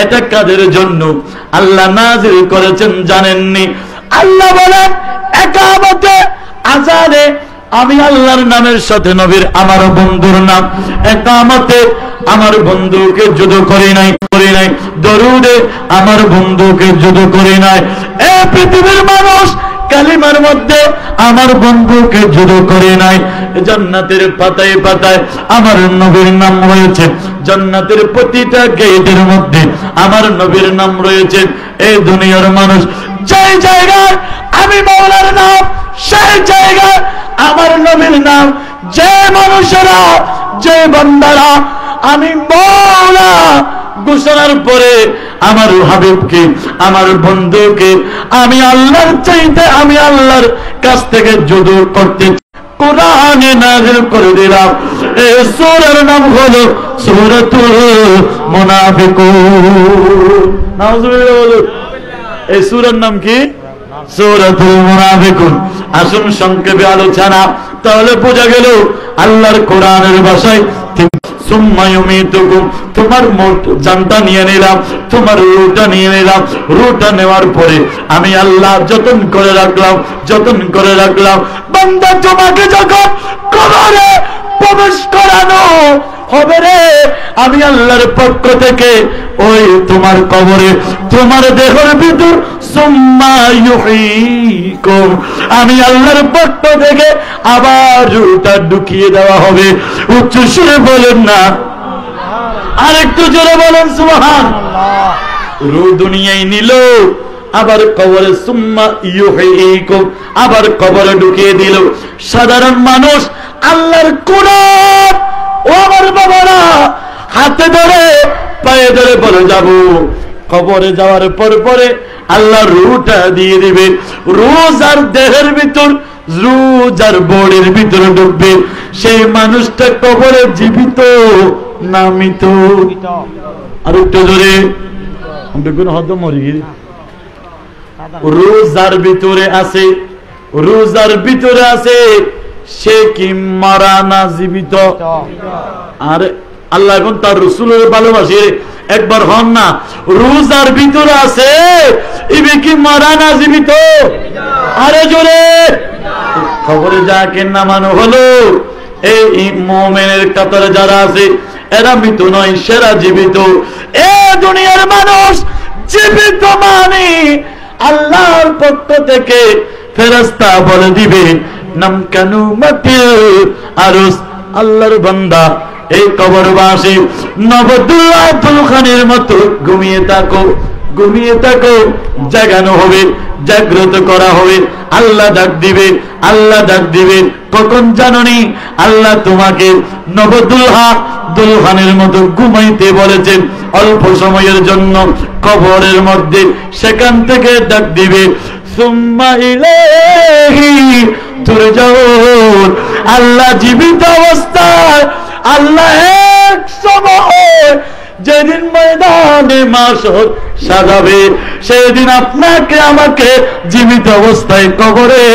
এটা কাদের জন্য আল্লাহ নাযিল করেছেন জানেননি? আল্লাহ বলেন ইকামতে আযানে আমি আল্লাহর নামের সাথে নবীর আমার বন্ধুর নাম, ইকামতে আমার বন্ধুকে যুদ্ধ করি নাই, দরুদে আমার বন্ধুকে যুদ্ধ করি নাই। এই পৃথিবীর মানুষ কালিমার মধ্যে আমার বন্ধুকে যুদ্ধ করে নাই। জান্নাতের পাতায় পাতায় আমার নবীর নাম রয়েছে, জান্নাতের প্রতিটা গেটের মধ্যে আমার নবীর নাম রয়েছে। এই দুনিয়ার মানুষ যেই জায়গায় আমি মাওলার নাম, সেই জায়গায় আমার নবীর নাম। যে মানুষেরা, যে বান্দারা আমি মাওলা ঘোষণার পরে আমার হাবিবকে, আমার বন্ধুকে আমি আল্লাহর চাইতে আমি আল্লাহর কাছ থেকে যুদ্ধ করতে কোরআনে নাযিল করে দিলাম। এই সূরার নাম হলো সূরাতুল মুনাফিকুন। নাউযুবিল্লাহ বলুন। এই সূরার নাম কি? সূরাতুল মুনাফিকুন। আসুন সংক্ষেপে আলোচনা, তাহলে বোঝা গেল আল্লাহর কোরআনের ভাষায় সুম্মা ইউমিতুকুম, তোমার মোট জানটা নিয়ে নিলাম, তোমার রূহটা নিয়ে নিলাম। রূহটা নেওয়ার পরে আমি আল্লাহ যতন করে রাখলাম। বান্দা তোমাকে যখন কবরে প্রবেশ করানো হবে রে, আমি আল্লাহর পক্ষ থেকে ওই তোমার কবরে তোমার দেহের ভিতর সুম্মা ইউহয়িকুম, আমি আল্লাহর পক্ষ থেকে আবার রূহটা ঢুকিয়ে দেওয়া হবে। উচ্চ সুরে বলেন না, আরেকটু জোরে বলেন সুবহানাল্লাহ। রূহ দুনিয়ায় নিল, আবার কবরে সুম্মা ইউহয়িকুম, আবার কবরে ঢুকিয়ে দিল। সাধারণ মানুষ আল্লাহর কোরআন ও আমার বাবারা হাতে ধরে পায়ে ধরে বলে যাব, কবরে যাওয়ার পরে আল্লাহ রূহটা দিয়ে দিবে। রূহ যার দেহের ভিতর, রূহ যার বডির ভিতরে ঢুকবে, সেই মানুষটা কবরে জীবিত না মৃত? আর একটু ধরে রূহ যার ভিতরে আছে, সে কি মারা না জীবিত? আর আল্লাহ এবং তার রাসূলের ভালোবাসে একবার হন না, রোজার ভিতরে আছে ইবে কি মারা না জীবিত? আরে জোরে খবরে যাকে নামানো হলো এই মুমিনের কাতারে যারা আছে এরা মৃত নয়, সেরা জীবিত। এ দুনিয়ার মানুষ জীবিত মানে আল্লাহর পক্ষ থেকে ফেরেশতা বলে দিবে নাম কানু মাতিল আরস, আল্লাহর বান্দা এই কবরবাসী নবদুল্লাহ খানের মতো ঘুমিয়ে থাকো, ঘুমিয়ে থাকো, জাগানো হবে, জাগ্রত করা হবে। আল্লাহ ডাক দিবে, আল্লাহ ডাক দিবে। কখন জাননি? আল্লাহ তোমাকে দুলহানের মতো ঘুমাইতে বলেছেন অল্প সময়ের জন্য কবরের মধ্যে, সেখান থেকে ডাক দিবে সুম্মা ইলাইহি তুরজাউন। আল্লাহ জীবিত অবস্থায় আল্লাহ এক সময় যেদিন ময়দানে মাশর সাজাবে সেদিন আপনাকে আমাকে জীবিত অবস্থায় কবরে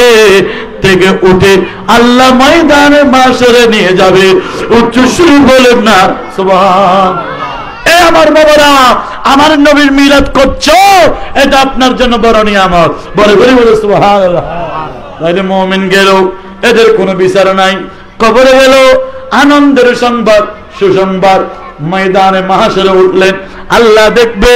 থেকে উঠে আল্লাহ ময়দানে মাশরে নিয়ে যাবে। উচ্চ সুরে বলেন না সুবহান। এ আমার বাবারা, আমার নবীর মিলাদ করছো, এটা আপনার জন্য বড় নিয়ামত। বলে বলে বলে সুবহানাল্লাহ। তাইলে মুমিন গেল, এদের কোনো বিচার নাই। কবরে গেল, আনন্দের সংবাদ, সুসংবাদ। ময়দানে মাহশরে উঠলেন, আল্লাহ দেখবে,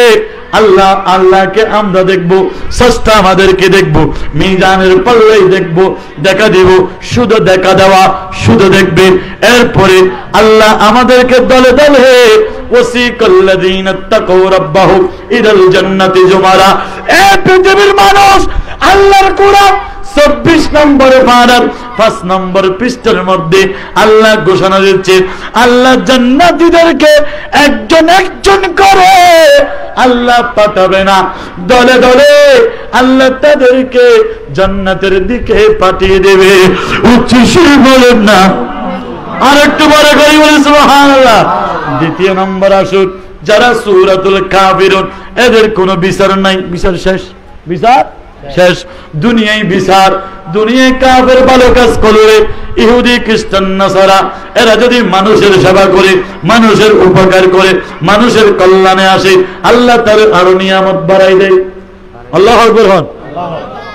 আল্লাহকে আমরা দেখবো, স্রষ্টা আমাদেরকে দেখবো, মিজানের পাল্লাই দেখবো, দেখা দিব, শুধু দেখা দেওয়া, শুধু দেখবে। এরপরে আল্লাহ আমাদেরকে দলে দলে ওয়াসিকাল্লাযীনা তাকাউ রাব্বাহুম ইলাল জান্নাতি যুমারা। এ পৃথিবীর মানুষ, আল্লাহর কোরআন 24 নম্বর পারার 5 নম্বর পৃষ্ঠার মধ্যে আল্লাহ ঘোষণা দিচ্ছে, আল্লাহ জান্নাতীদেরকে একজন একজন করে আল্লাহ পাঠাবে না, দলে দলে আল্লাহ তাদেরকে জান্নাতের দিকে পাঠিয়ে দেবে। উচ্চ সুরে বলেন না, আর একটু বড় করে বলি সুবহানাল্লাহ। দ্বিতীয় নম্বর আসুন, যারা সূরাতুল কাফিরুন, এদের কোনো বিচার নাই, বিচার শেষ, বিচার শেষ। দুনিয়ায় বিচার, দুনিয়ায় কাফের ভালো কাজ করবে, ইহুদি খ্রিস্টান নাসারা এরা যদি মানুষের সেবা করে, মানুষের উপকার করে, মানুষের কল্যাণে আসে, আল্লাহ তার আরো নিয়ামত বাড়াই দেয়। আল্লাহু আকবার হন।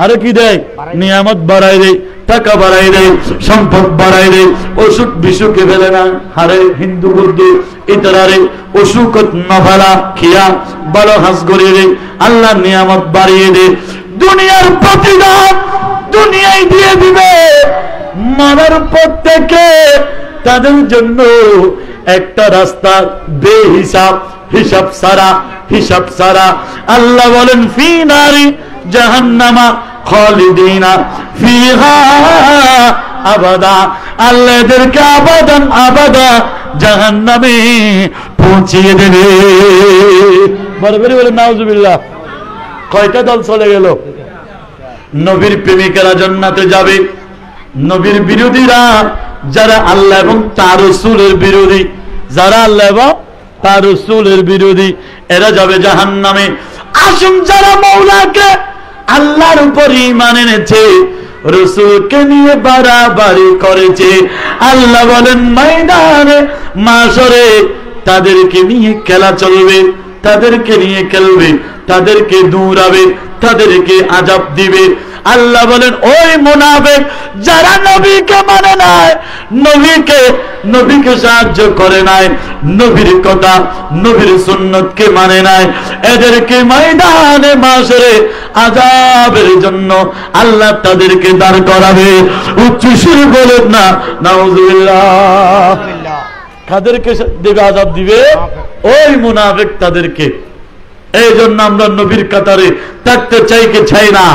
আরে কি দেয়? নিয়ামত বাড়াই দেয়, টাকা বাড়াই দেয়, সম্পদ বাড়াই দেয়। অসুখ বিসুখে ফেলে না। হারে হিন্দু বুদ্ধ ইতরারে অসুখ নফালা খিয়া ভালো হাস করিয়ে দেয়, আল্লাহ নিয়ামত বাড়িয়ে দেয়। দুনিয়ার প্রতিদান দুনিয়ায় দিয়ে দিবে, মারার পর থেকে তাদের জন্য একটা রাস্তা বেহিসাব, হিসাব সারা, হিসাব সারা। আল্লাহ বলেন ফি নারি জাহান্নামা খালিদিনা ফিহা আবাদা। আল্লাহ এদেরকে আবাদান আবাদা জাহান্নামে পৌঁছিয়ে দেবে। বরবরি বলে নাউজুবিল্লাহ। কয়টা দল চলে গেল? নবীর প্রেমিকেরা জান্নাতে যাবে, নবীর বিরোধীরা, যারা আল্লাহ এবং তার রাসূলের বিরোধী, যারা আল্লাহ এবং তার রাসূলের বিরোধী, এরা যাবে জাহান্নামে। আসুন যারা মওলাকে আল্লাহর উপর ঈমান এনেছে, রাসূলকে নিয়ে বাড়াবাড়ি করেছে, আল্লাহ বলেন ময়দানে মাশরে তাদেরকে নিয়ে খেলা চলবে, তাদেরকে নিয়ে খেলবে, তাদেরকে দৌড়াবে, তাদেরকে আযাব দিবে। আল্লাহ বলেন ওই মুনাফিক যারা নবীকে মানে নাই, নবীকে সাহায্য করে নাই, নবীর কথা নবীর সুন্নতকে মানে নাই, এদেরকে ময়দানে মাশরে আযাবের জন্য আল্লাহ তাদেরকে দাঁড় করাবে। উচ্চ সুরে বলেন না নাউজুবিল্লাহ। কাদেরকে দেবে? আযাব দিবে ওই মুনাফিক তাদেরকে। এই জন্য আমরা নবীর কাতারে থাকতে চাই কি চাই না?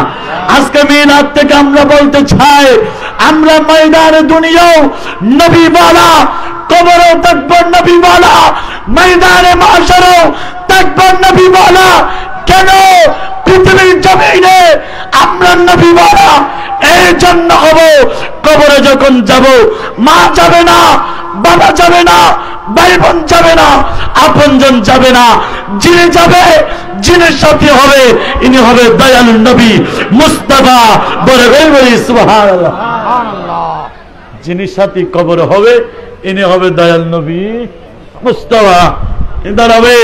আজকে মিলাদ থেকে আমরা বলতে চাই, আমরা ময়দানে দুনিয়াও নবীওয়ালা, কবরেও থাকবো নবীওয়ালা, ময়দানে মাশরেও থাকবো নবীওয়ালা। কেন? পৃথিবীর জমিনে আমরা নবীওয়ালা এই জন্য হব, কবরে যখন যাব মা যাবে না, বাবা যাবে না, ভাই বোন যাবে না, আপনজন যাবে না, যিনি যাবে, যিনি সাথী হবে, ইনি হবে দয়ালু নবী মুস্তাফা। বলে বলি সুবহানাল্লাহ। যিনি সাথী কবর হবে ইনি হবে দয়াল নবী মুস্তাফা। দাঁড়াবে,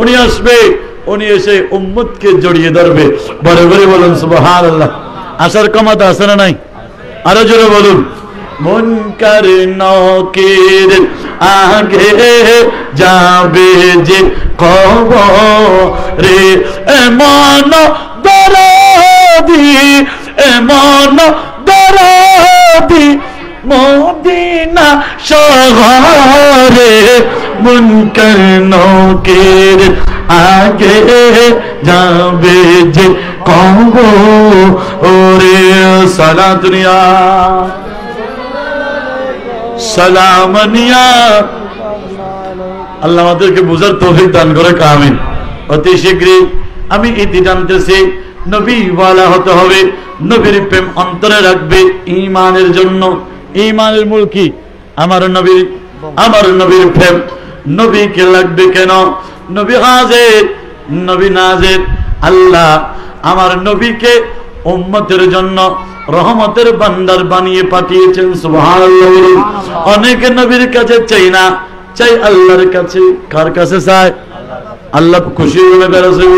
উনি আসবে, উনি এসে উম্মতকে জড়িয়ে ধরবে। বড় করে বলুন সুবহানাল্লাহ। আসার ক্ষমতা আছে না নাই? আরো জোরে বলুন। মুনকার নকির আগে যাবে যে কবরে, এমন দরদি, এমন দরদি মদিনা শহরে। মুনকার নকির আগে যাবে যে কবরে। সালাম দুনিয়া সালাম নিয়া। আল্লাহ আমাদেরকে বুঝার তৌফিক দান করে, আমিন। অতি শীঘ্রই আমি ইতি জানতেছি, নবী ওয়ালা হতে হবে, নবীর প্রেম অন্তরে রাখবে ঈমানের জন্য। ঈমানের মূল কি? আমার নবীর প্রেম। নবীকে লাগবে কেন? নবী হাজির, নবী নাজির। আল্লাহ আমার নবীকে উম্মতের জন্য রহমতের বান্দার বানিয়ে পাঠিয়েছেন। সুবহানাল্লাহ। অনেকে নবীর কাছে চাই না, চাই আল্লাহর কাছে। কার কাছে চায়? আল্লাহ খুশি হলে বেরাজ হইব,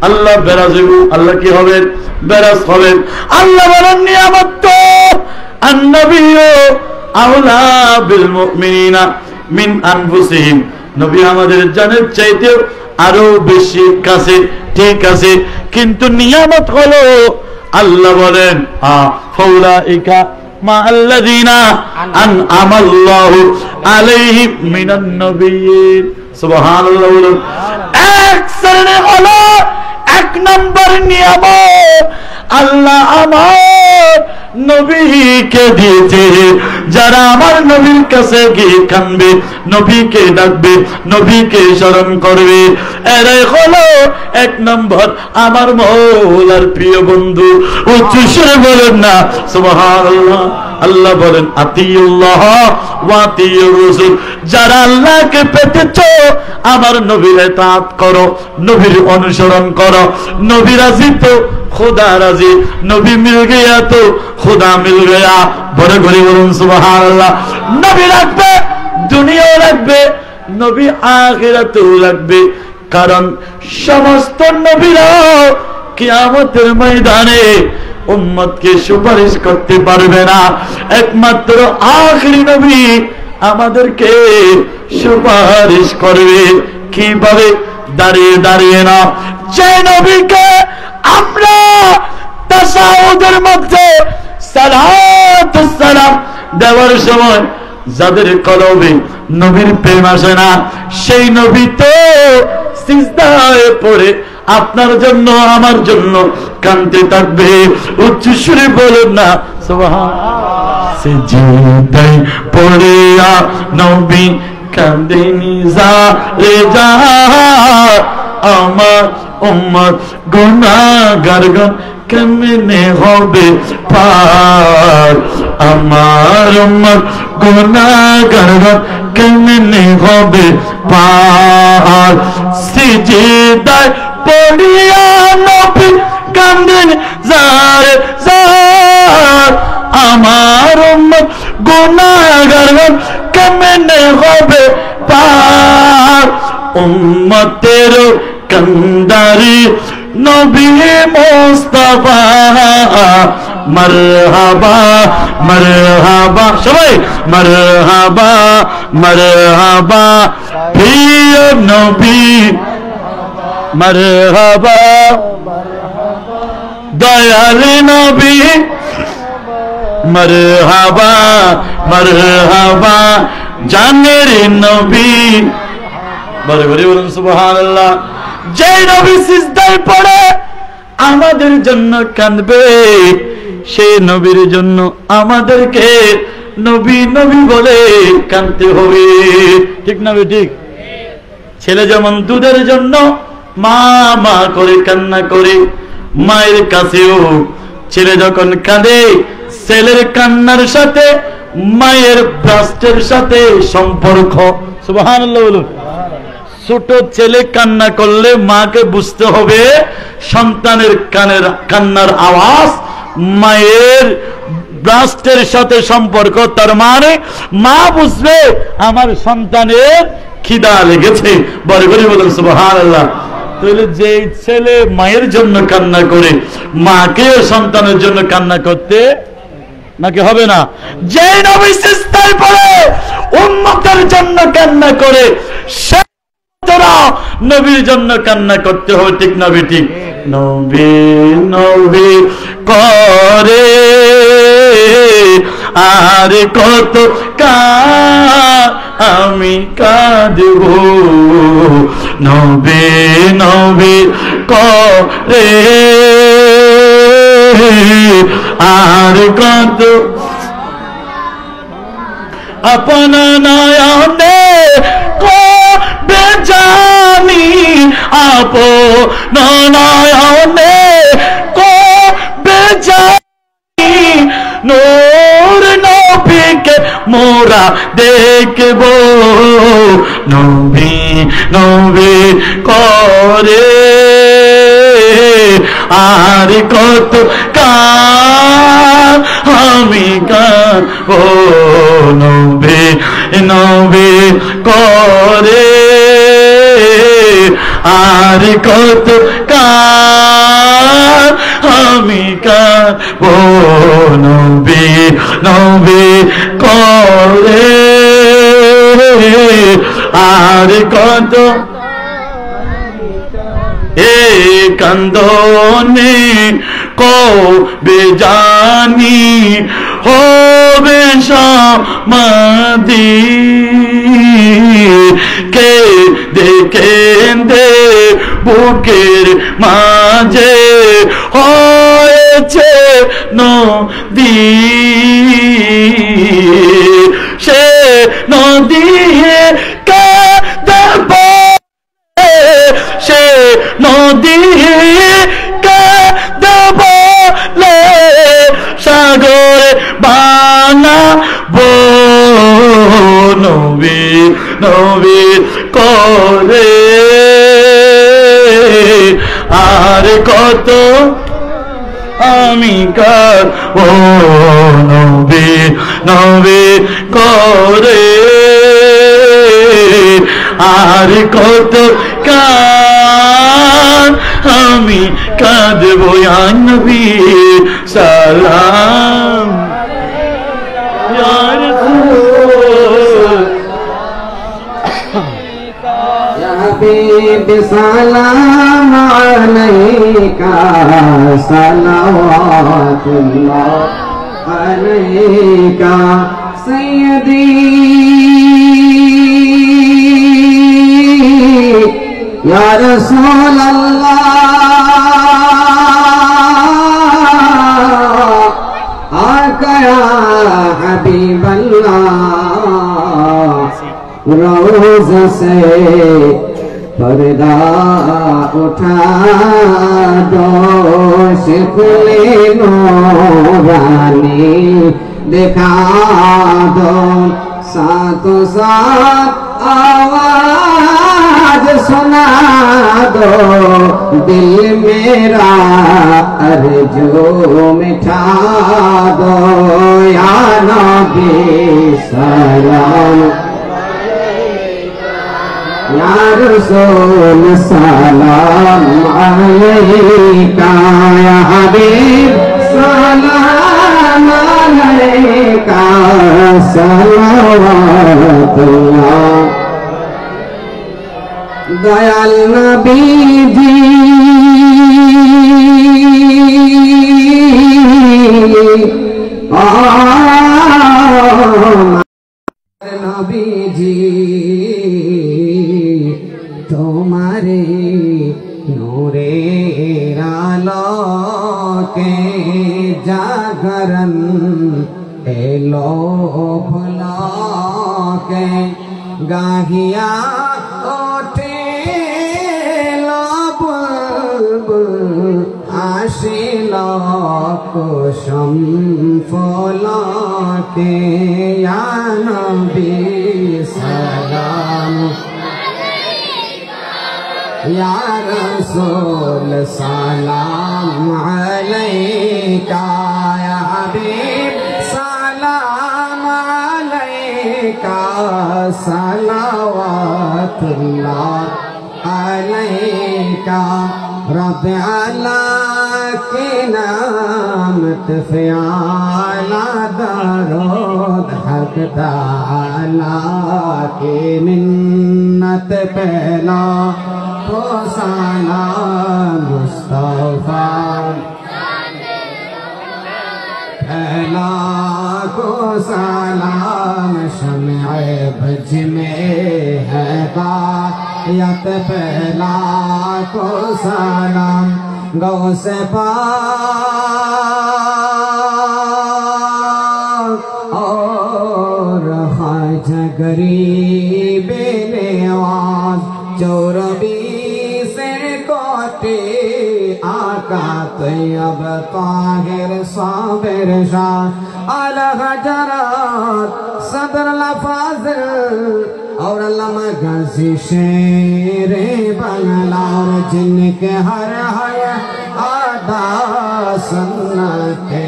আল্লাহ বেরাজ হইব। আল্লাহ কি হবেন? বেরাজ হবেন। আল্লাহ বলেন নিয়ামত তো আন-নবিয়্যু আওলা বিল মুমিনিনা মিন আনফুসিহিম। নবী আমাদের জানের চাইতেও আরো বেশি কাছে, ঠিক আছে, কিন্তু নিয়ামত হলো আল্লাহ বলেন ফাউলাইকা মা আল্লাযিনা আনআমাল্লাহু আলাইহিম মিনান নবিয়্যিন। সুবহানাল্লাহ। এক শ্রেণী হলো, এক নম্বর নিয়ামত আল্লাহ আমার নবীকে দিয়েছে। যারা আমার নবীর কাছে গিয়ে কানবে, নবীকে ডাকবে, নবীকে স্মরণ করবে, এরাই হলো এক নম্বর আমার মওলার প্রিয় বন্ধু। উচ্চস্বরে বলেন না সুবহানাল্লাহ। আল্লাহ বলেন আতিউল্লাহ ওয়া আতিউর রাসূল। যারা আল্লাহকে পেতেছো আমার নবীর ইতাআত করো, নবীর অনুসরণ করো। নবী রাজি তো খুদা রাজি, নবী মিল গয়া তো খুদা মিল গয়া। বড় করে বলুন সুবহানাল্লাহ। নবী রাখবে, দুনিয়াও রাখবে, নবী আখিরাতেও রাখবে। কারণ সমস্ত নবীরা কিয়ামতের ময়দানে উম্মতকে সুপারিশ করতে পারবে না, একমাত্র আখিরি নবী আমাদেরকে সুপারিশ করবে। কিভাবে? দাঁড়িয়ে দাঁড়িয়ে না। যে নবীকে আমরা তাশাহুদের মধ্যে সালাতুস সালাম দেওয়ার সময় যাদের কলবে নবীর প্রেম আসে না, সেই নবী তো সিজদায় পড়ে আপনার জন্য আমার জন্য কাঁদতে থাকবে। উচ্চ সুরে বলুন না সুবহানাল্লাহ। সিজদায় পড়িয়া নবী কাঁদে নিজারে যা, আমার উম্মত গুনাহগারগণ কেমনে হবে পার, আমার উম্মত গুনাহগারগণ কেমনে হবে পার। সিজদায় পড়িয়া নবী কাঁদেন যারে যার, আমার উম্মত গুনাহগারগণ কেমনে হবে পার। উম্মতের কান্দারি নবী মুস্তাফা মারহাবা মারহাবা, সবাই মারহাবা মারহাবা প্রিয় নবী মারহাবা দয়াল নবী মারহাবা মারহাবা জানের নবী। বলে বলে বলুন সুবহানাল্লাহ। যে নবী সিজদায় পড়ে আমাদের জন্য কাঁদবে, সেই নবীর জন্য আমাদেরকে নবী নবী বলে কাঁদতে হবে। ঠিক না ঠিক? ছেলে যেমন দুধের জন্য মা মা করে কান্না করে, মায়ের কাছেও ছেলে যখন কাঁদে, ছেলের কান্নার সাথে মায়ের ব্রাস্টের সাথে সম্পর্ক। সুবহানাল্লাহ বলুন। ছোট ছেলে কান্না করলে মাকে বুঝতে হবে সন্তানের কান্নার আওয়াজ মায়ের ব্রাস্টের সাথে সম্পর্ক, তার মানে মা বুঝবে আমার সন্তানের খিদা লেগেছে। বড় করে বলেন সুবহানাল্লাহ। তাহলে যে ছেলে মায়ের জন্য কান্না করে, মাকেও সন্তানের জন্য কান্না করতে নাকি হবে না? যে নবী সিজদায় পড়ে উম্মতের জন্য কান্না করে, সে নবীর জন্য কান্না করতে হবে, ঠিক না বেঠিক? নবী নবী করে আর কত আমি কাঁদব, নবী নবী করে আর কত আপন নয়নে কবে জানি, আপন নয়নে কবে জানি নূর নবীকে মোরা দেখব, নবী নবী করে আর কত আমি কাঁদব, নবী নবী করে আর কত আমি কাঁদব, নবী নবী করে আর কত কান্দনে কবে জানি হবে সমাধি, কে দেখে বুকের মাঝে হয়েছে নদী, সে নদী কাঁদব, সে নদী কাঁদব সাগরে বানাবো, নবী নবী করে আর কত আমি কাঁদব, নবী নবী করে আর কত আমি কাঁদব, ইয়া নবী সালাম ইয়া রাসূল, ইয়া হাবিবি সালাম আলাইকা, সালাওয়াতুল্লাহ আলাইকা সাইয়্যিদি ইয়া রাসূলাল্লাহ, আকা ইয়া হাবিবাল্লাহ, রওজা সে पर्दा उठा दो, शिकले नूरानी दिखा दो, साथों साथ आवाज सुना दो, दिल मेरा अर्ज़ू मिठा दो, या नबी सलाम या रसूल सलाम अलैका, या हबीब सलाम अलैका, सलावतुल्लाह। दयाल नबी जी नबी जी तुम्हारे नूरे आलोके जागरण एलो भुलाके, गाहिया ओठे लो बुलबुल आशिलो कुसुम फूलाके, या नबी सलाम या रसूल सलाम अलैका, या हबीब सलात अलैका रब अला के नामत फ़ियाला दरूद हक ताला के मिन्नत पहला तो सलाम मुस्तफा पहला को सलाम शम्ए भज में है बायत पहला को सलाम गौ से पाक और ख्वाजा गरीब नवाज 24 कोटे आका तैयब ताहिर साबिर शाह आला हजरत सदर लफाजिल और अल्लामा गाजी शेर बंगला और जिनके हर हर आदा सुन्नते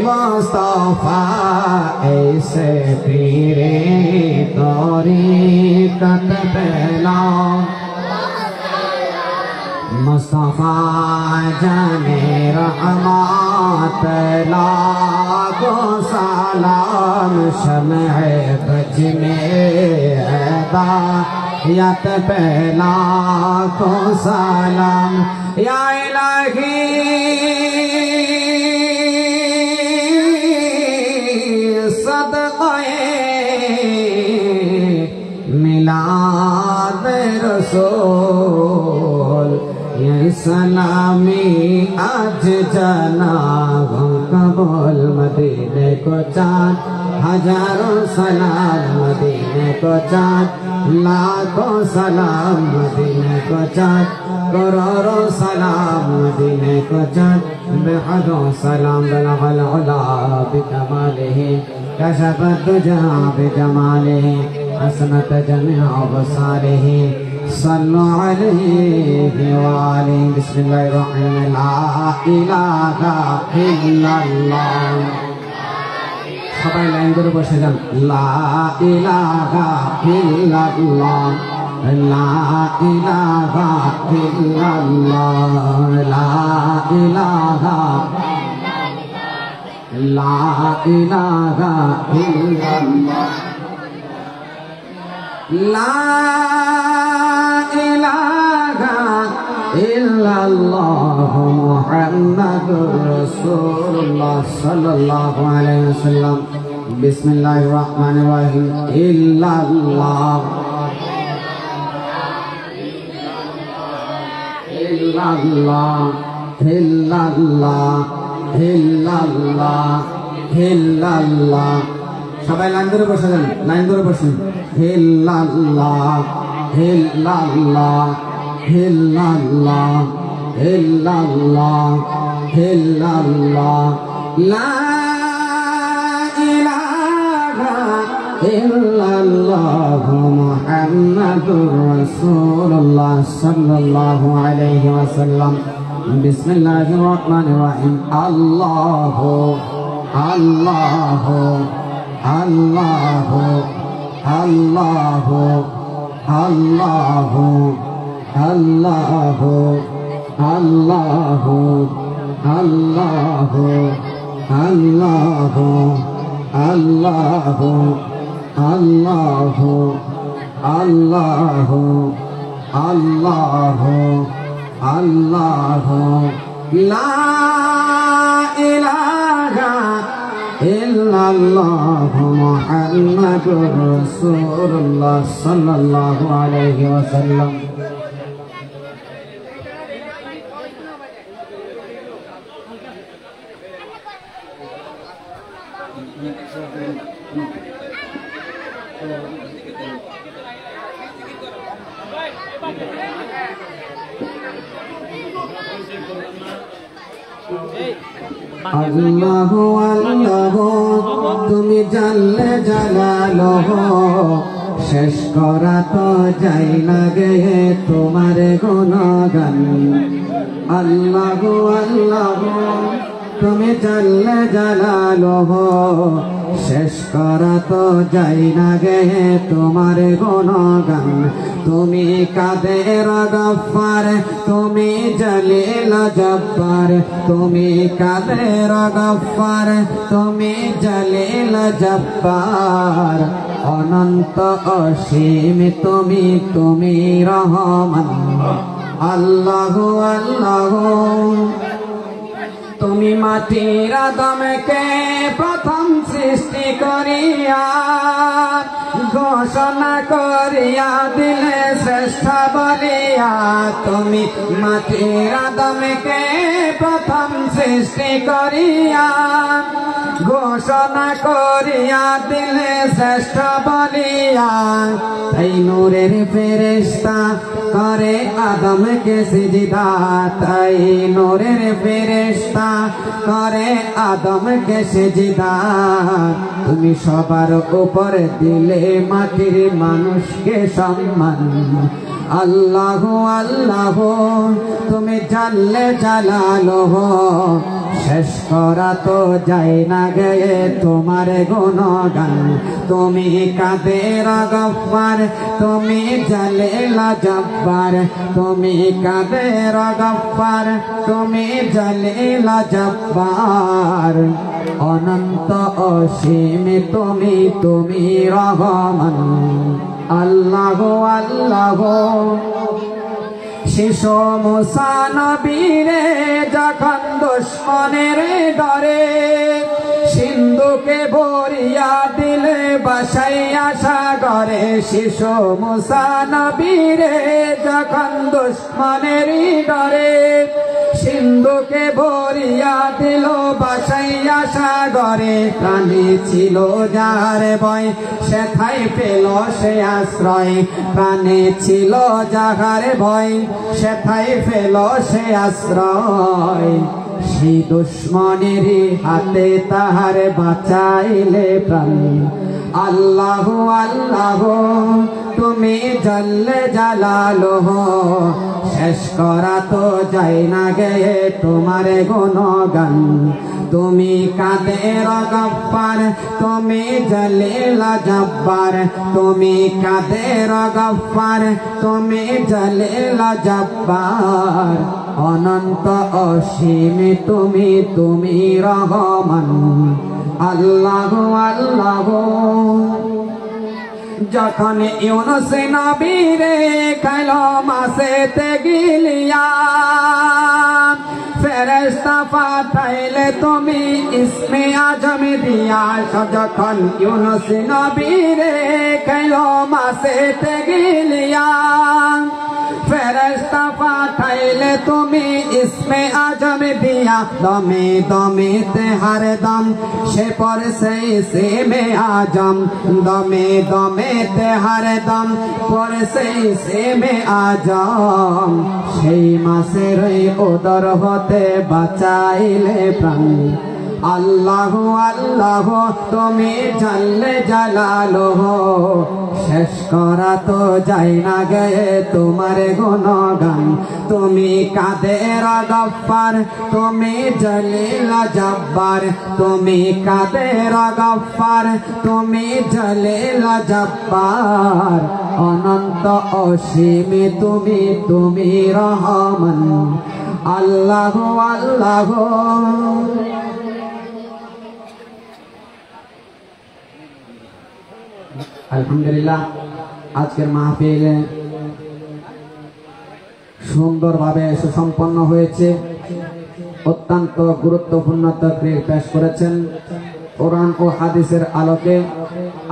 मुस्तफा ऐसे पीरे तरीक़त पहला मुस्तफा जाने रहमत लाखो सलाम शम्ए बज में हिदायत पहला को सलाम या इलाही सदक़े मिलाद रसूल ये सलामी आज जनाबों कबूल मदीने को चाँद हजारों सलाम मदीने को चाँद लाखों सलाम मदीने को चाँद करोड़ों सलाम मदीने को चाँद बेहदों सलाम बलगल उला बिकमालिही कशफ दुजा बिजमालिही हसनत जमीअ अबसारिही सल्लु अलैहि वाले बिस्मिल्लाहिर्रहमानिर्रहीम ला इलाहा इल्लल्लाह सबाई लाइन করে বসে যান লা ইলাহা ইল্লাল্লাহ লা ইলাহা ইল্লাল্লাহ লা ইলাহা ইল্লাল্লাহ لا إله إلا الله محمد رسول الله صلى الله عليه وسلم بسم الله الرحمن الرحيم إلا الله إلا الله إلا الله إلا الله إلا الله সবাই লাইন ধরে বসে যান লাইন ধরে বসুন হিল্লাল্লাহ হিল্লাল্লাহ হিল্লাল্লাহ হিল্লাল্লাহ হিল্লাল্লাহ লা ইলাহা ইল্লাল্লাহ মুহাম্মাদুর রাসূলুল্লাহ সাল্লাল্লাহু আলাইহি ওয়াসাল্লাম বিসমিল্লাহির রহমানির রহিম আল্লাহু আল্লাহু Allah, Allah, Allah, Allah, Allah, Allah, Allah, Allah, Allah, Allah, Allah, La ilaha illallah Muhammadur Rasulullah sallallahu alaihi wasallam. আল্লাহু আল্লাহু তুমি জানলে জালালহু শেষ করা তো যাই লাগে তোমার গুণগান আল্লাহু আল্লাহু তুমি জানলে জালালহু শেষ করা তো যাই না গে তোমার গুণগান তুমি কাদের গফফার তুমি জলিল জব্বার তুমি কাদের গফফার তুমি জলিল জব্বার অনন্ত অসীম তুমি রহমান আল্লাহু আল্লাহু তুমি মাটির আদমকে প্রথম সৃষ্টি করিয়া ঘোষণা করিয়া দিলে শ্রেষ্ঠ বলিয়া তুমি মাটির আদমকে প্রথম সৃষ্টি করিয়া ঘোষণা করিয়া দিলে শ্রেষ্ঠ বলিয়া তাই নূরের ফেরেশতা করে আদমকে সিজদা তাই নূরের ফেরেশতা করে আদমকে সিজদা তুমি সবার উপরে দিলে মাটির মানুষকে সম্মান আল্লাহু আল্লাহু তুমি জাল্লে জালালুহু শেষ করা তো যায় না গে তোমার গুণগান তুমি কাদের গফফার তুমি জলিল জব্বার তুমি কাদের গফফার তুমি জলিল জব্বার অনন্ত অসীম তুমি রহমান আল্লাহু আল্লাহু শিশু মুসা নবীরে যখন দুশ্মনের ডরে সিন্ধুকে ভরিয়া দিলে বাসাইয়া সাগরে শিশু মুসা নবীরে যখন দুশ্মনের ডরে সিন্ধুকে ভরিয়া দিল বাসাইয়া সাগরে প্রাণী ছিল যার ভয় সেথায় পেল সে আশ্রয় প্রাণী ছিল যাহার ভয় সেথায় পেল সে আশ্রয় সেই দুশ্মনের হাতে তাহার বাঁচাইলে প্রাণ আল্লাহু আল্লাহু তুমি জল্লে জালালুহু শেষ করা তো যায় না গে তোমার গুণগান তুমি কাদের গফফার তুমি জলিল জব্বার তুমি কাদের গফফার তুমি জলিল জব্বার অনন্ত অসীম তুমি রহমান আল্লাহু আল্লাহু যখন ইউনুস নবীরে খাইল মাছেতে গিলিয়া ফেরেশতা পাঠাইলে তুমি ইসমে আজম দিয়া যখন ইউনুস নবীরে খাইল মাছেতে গিলিয়া ফেরেশতা পাঠাইলে তুমি ইসমে আজম দিয়া দমে দমে তেহার দম সে পড়ছে ইসমে আজম দমে দমে তেহার দম পড়ছে ইসমে আজম সেই মাসের উদর হতে বাঁচাইলে প্রাণ আল্লাহু আল্লাহু তুমি জল্লে জালালুহু শেষ করা তো যায় না গে তোমার গুণগান তুমি কাদের গফফার তুমি জলিল জব্বার তুমি কাদের গফফার তুমি জলিল জব্বার অনন্ত অসীম তুমি রহমান আল্লাহু আল্লাহু আলহামদুলিল্লাহ আজকের মাহফিল সুন্দরভাবে সুসম্পন্ন হয়েছে অত্যন্ত গুরুত্বপূর্ণ তাকরীর পেশ করেছেন কোরআন ও হাদিসের আলোকে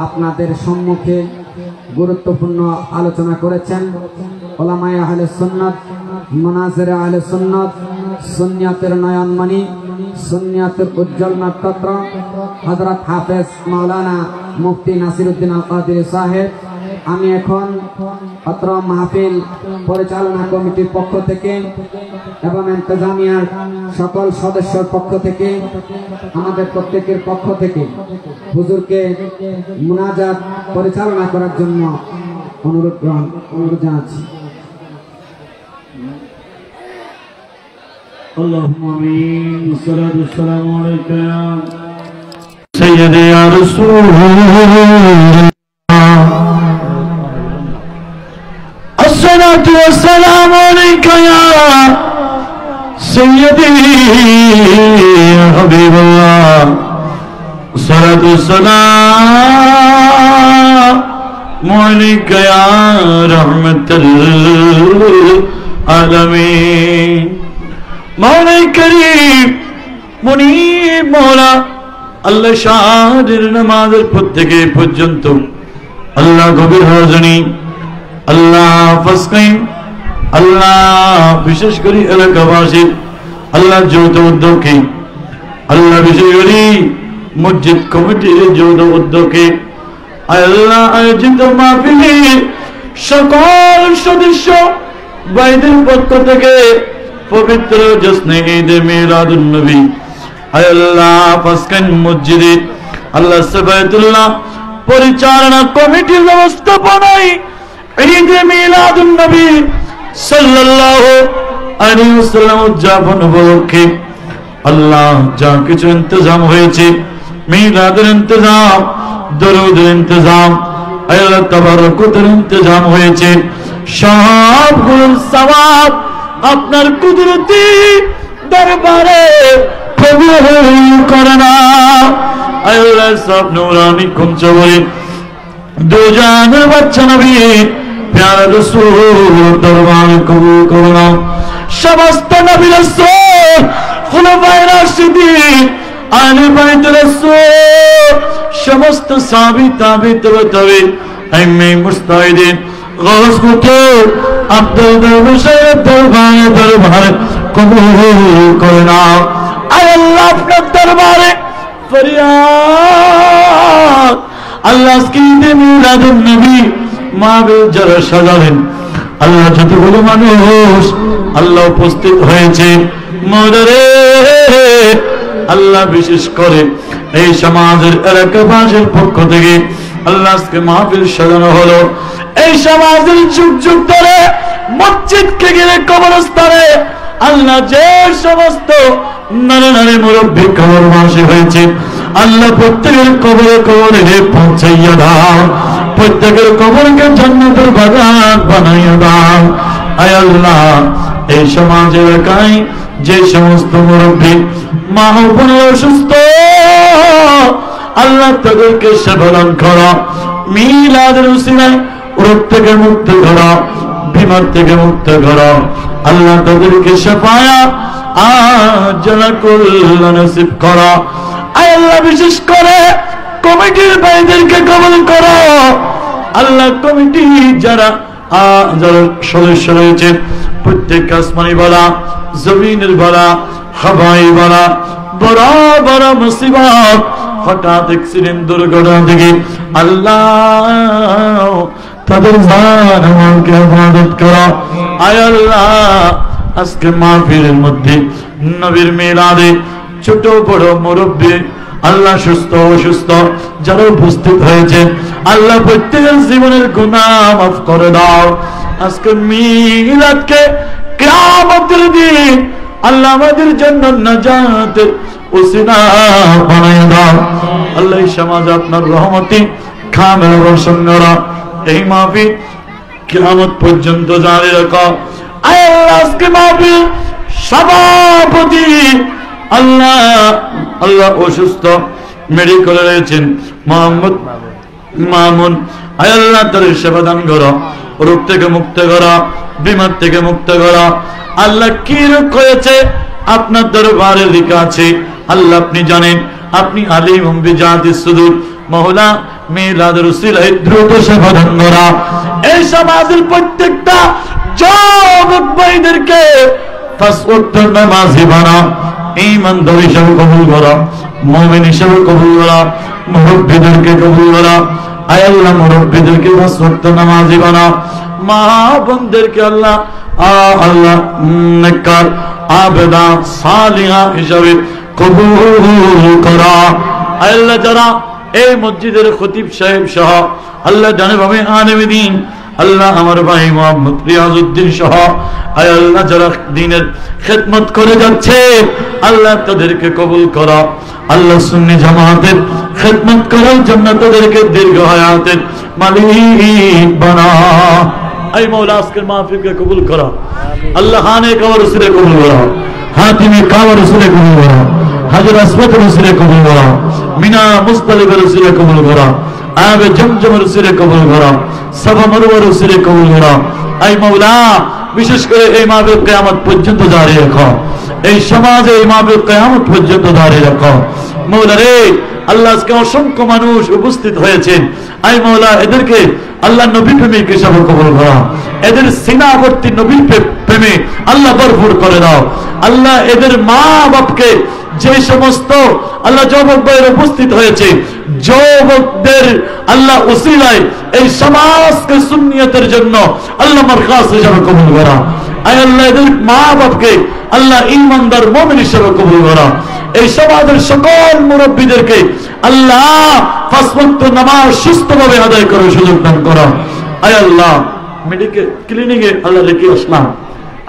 আপনাদের সম্মুখে গুরুত্বপূর্ণ আলোচনা করেছেন উলামায়ে আহলে সুন্নাত মুনাজিরে আহলে সুন্নাত সুন্নিয়তের নয়নমণি সুন্নিয়তের উজ্জ্বল নক্ষত্র হযরত হাফেজ মাওলানা মুফতি নাসিরউদ্দিন আল কাদেরী সাহেব আমি এখন অত্র মাহফিল পরিচালনা কমিটির পক্ষ থেকে এবং ইন্তেজামিয়ার সকল সদস্যের পক্ষ থেকে আমাদের প্রত্যেকের পক্ষ থেকে হুজুরকে মুনাজাত পরিচালনা করার জন্য অনুরোধ জানাচ্ছি। اللهم آمين والصلاة والسلام عليك يا سيدي يا رسول الله الصلاة والسلام عليك يا سيدي يا حبيب الله الصلاة والسلام عليك يا رحمة العالمين مولا كريم منيب مولا আল্লাহ শাহের নামাজের পর থেকে পর্যন্ত আল্লাহ গভীর রজনী আল্লাহ ফাসকাইন আল্লাহ বিশেষ করে এলাকাবাসী আল্লাহ যৌথ উদ্যোগে আল্লাহ বিশেষ করে মসজিদ কমিটির যৌথ উদ্যোগে আল্লাহ আয়োজিত মাহফিলে সকল সদস্য ভাইদের পক্ষ থেকে পবিত্র জশ্নে ঈদে মিলাদুন নবী আল্লাহ ফাসকাইন মসজিদে আল্লাহ সাবাতুল্লাহ পরিচালনা কমিটির ব্যবস্থাপনায় ঈদে মিলাদুন নবী সাল্লাল্লাহু আলাইহি ওয়াসাল্লাম উদযাপন উপলক্ষে আল্লাহ যা কিছু ইন্তজাম হয়েছে মিলাদের ইন্তজাম দরুদের ইন্তজাম আল্লাহ তাবারকাতের ইন্তজাম হয়েছে সবগুলোর সওয়াব আপনার কুদরতি দরবারে কবুল করে না আল্লাহ সব নূরানি কুঞ্জবরে দু জানের বাচ্চা নবী প্যারা রাসূল দরবারে কবুল করে না সমস্ত নবী রাসূল খুলাফায়ে রাশিদিন আহলে বাইত রাসূল সমস্ত সাহাবী তাবিঈন তাবেঈন আইম্মে মুজতাহিদিন গাউস কুতুব আব্দুল দরবেশের দরবারে কবুল করে না আল্লাহ আপনার দরবারে ফরিয়াদ আল্লাহ আজকে ঈদে মিলাদুন নবী মাহফিল যারা সাজালেন আল্লাহ যতগুলো মানুষ আল্লাহ উপস্থিত হয়েছে মদরে আল্লাহ বিশেষ করে এই সমাজের এলাকাবাসীর পক্ষ থেকে আল্লাহ আজকে মাহফিল সাজানো হলো এই সমাজের যুগ যুগ ধরে মসজিদকে ঘিরে কবরস্থানে আল্লাহ যে সমস্ত নারী নারী মুরব্বী কবরবাসী হয়েছে আল্লাহ প্রত্যেকের কবরে কবরে পৌঁছাইয়া দাও প্রত্যেকের কবরকে জান্নাতের বাগান বানাইয়া দাও আয় আল্লাহ এই সমাজ এলাকায় যে সমস্ত মুরব্বী মা ও বোনেরা অসুস্থ আল্লাহ তাদেরকে সেবাদান করো মিলাদের উসিলায় রোগ থেকে মুক্ত করো বিমার থেকে মুক্ত করো আল্লাহ তাদেরকে শেফায়া আজলা কল্যাণ নসিব করো আয় আল্লাহ বিশেষ করে কমিটির ভাইদেরকে কবুল করো আল্লাহ কমিটি যারা যারা সদস্য রয়েছে প্রত্যেক আসমানি বালা জমিনের বালা হাওয়াই বালা বড় বড় মুসিবত হঠাৎ অ্যাক্সিডেন্ট দুর্ঘটনা থেকে আল্লাহ তাদের জান আমলকে হেফাজত করো আয় আল্লাহ আজকে মাহফিলের মধ্যে নবীর মিলাদে ছোট বড় মুরব্বী আল্লাহ সুস্থ অসুস্থ যারা উপস্থিত হয়েছে আল্লাহ প্রত্যেকের জীবনের গুনাহ মাফ করে দাও আজকে মিলাদকে কিয়ামতের দিন আল্লাহ আমাদের জন্য নাজাতের ওসিলা বানায় দাও আল্লাহ এই সমাজ আপনার রহমতে খামের বর্ষণ করো এই মাহফিল কিয়ামত পর্যন্ত জারি রাখো আয় আল্লাহ আজকে মাহফিল সভাপতি আল্লাহ আল্লাহ অসুস্থ মেডিকেলে রয়েছেন মোহাম্মদ মামুন আয় আল্লাহ তার সেবা দান করো রোগ থেকে মুক্ত করো বিমার থেকে মুক্ত করো আল্লাহ কি রোগ হয়েছে আপনার দরবারে লেখা আছে আল্লাহ আপনি জানেন আপনি আলিম বিজাতিস সুদূর মওলা মিলাদের উসিলায় দ্রুত সেবা দান করো এই সমাজের প্রত্যেকটা যুবক ভাইদেরকে পাঁচ ওয়াক্ত নামাজি বানাও ঈমানদার হিসেবে কবুল করো মুমিন হিসেবে কবুল করো মুরব্বিদেরকে কবুল করো আয় আল্লাহ মুরব্বিদেরকে পাঁচ ওয়াক্ত নামাজি বানাও মা বোনদেরকে আল্লাহ আল্লাহ নেককার আবেদা সালিহা হিসেবে কবুল করো আল্লাহ যারা এই মসজিদের খতিব সাহেব সহ আল্লাহ জানে ভাবে আলেমে দ্বীন আল্লাহ আমার ভাই মোহাম্মদ রিয়াজউদ্দিন সহ আয় আল্লাহ যারা দ্বীনের খেদমত করে যাচ্ছে আল্লাহ তাদেরকে কবুল করো। আল্লাহ সুন্নি জামাতের খেদমত করার জন্য তাদেরকে দীর্ঘ হায়াতের মালিক বানাও। এই মওলা আজকের মাহফিলকে কবুল করো। আল্লাহ খানে কাওয়ার উসিলে কবুল করো, হাতিমে কাওয়ার উসিলে কবুল করো, হাজর আসওয়াদের উসিলে কবুল করো, মিনা মুজদালিফার উসিলে কবুল করো, আবে জমজমের উসিলে কবুল করো, সাফা মারওয়ার উসিলে কবুল করো। এই মওলা বিশেষ করে এই মাহফিল কিয়ামত পর্যন্ত জারি রাখো, এই সমাজে এই মাহফিল কিয়ামত পর্যন্ত জারি রাখো। মওলা রে আল্লাহ আজকে অসংখ্য মানুষ উপস্থিত হয়েছেন, আই মওলা এদেরকে আল্লাহ নবী প্রেমিক হিসাবে কবুল করো, এদের সিনাবর্তী নবী প্রেমে আল্লাহ ভরপুর করে দাও। আল্লাহ এদের মা বাপকে যে সমস্ত আল্লাহ যুবক ভাইয়ের উপস্থিত হয়েছে যুবকদের আল্লাহ উসিলায় এই সমাজকে সুন্নিয়তের জন্য আল্লাহ মারকাজ হিসাবে কবুল করো। আয় আল্লাহ এদের মা বাপকে আল্লাহ ঈমানদার মুমিন হিসাবে কবুল করো। এই সমাজের সকল মুরব্বীদেরকে আল্লাহ পাঁচ ওয়াক্ত নামাজ সুস্থভাবে আদায় করার সুযোগ দান করো। আয় আল্লাহ মেডিকেল ক্লিনিকে আল্লাহ রেখে আসলাম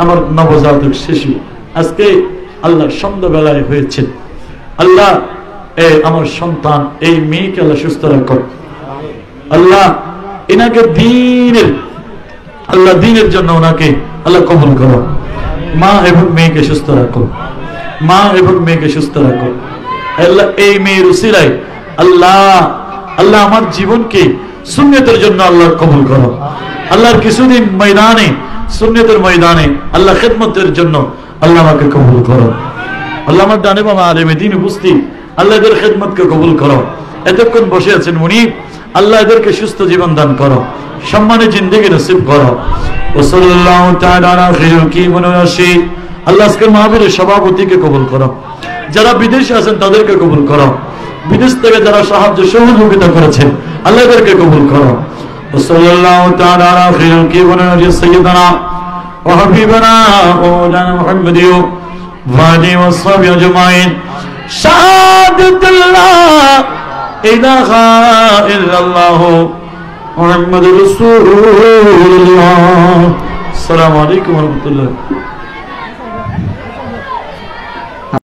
আমার নবজাতক শিশু, আজকে আল্লাহ সন্ধ্যাবেলায় হয়েছে। আল্লাহ আমার সন্তান এই মেয়েকে আল্লাহ সুস্থ রাখো। আল্লাহ এনাকে দিনের আল্লাহ দিনের জন্য ওনাকে আল্লাহ কবুল করো। মা এবং মেয়েকে সুস্থ রাখো, মা এবং মেয়েকে সুস্থ রাখো। আল্লাহ এই মেয়ের উসিলায় আল্লাহ আল্লাহ আমার জীবনকে সুন্নতের জন্য আল্লাহ কবুল করো। আল্লাহর কিছুদিন ময়দানে সুন্নতের ময়দানে আল্লাহ খেদমতের জন্য আল্লাহ আমাকে কবুল করো। আল্লাহ আমার ডানে বাবা আলেমে দ্বীন উপস্থিত আল্লাহ এদের খেদমতকে কবুল করো। এতক্ষণ বসে আছেন মুনিব, আল্লাহ এদেরকে সুস্থ জীবন দান করো, সম্মানে জিন্দেগি নসিব করো। ও সাল্লাল্লাহু তাআলা আলা খায়রুল কিমান রাশিদ। আল্লাহ আজকের মাহফিলের সভাপতিকে কবুল করো, যারা বিদেশে আছেন তাদেরকে কবুল করো, বিদেশ থেকে যারা সাহায্য সহযোগিতা করেছেন আল্লাহ এদেরকে কবুল করো। ও সাল্লাল্লাহু তাআলা আলা খায়রুল কিমান রাশিদ সাইয়্যিদানা ওয়া হাবিবানা ওয়া মাওলানা মুহাম্মাদ ওয়া আলিহি ওয়া সাহবিহি আজমাইন। শাহাদাতুল্লাহ ইলাহা ইল্লাল্লাহ মুহাম্মাদুর রাসূলুল্লাহ। আসসালামু আলাইকুম ওয়া রাহমাতুল্লাহ।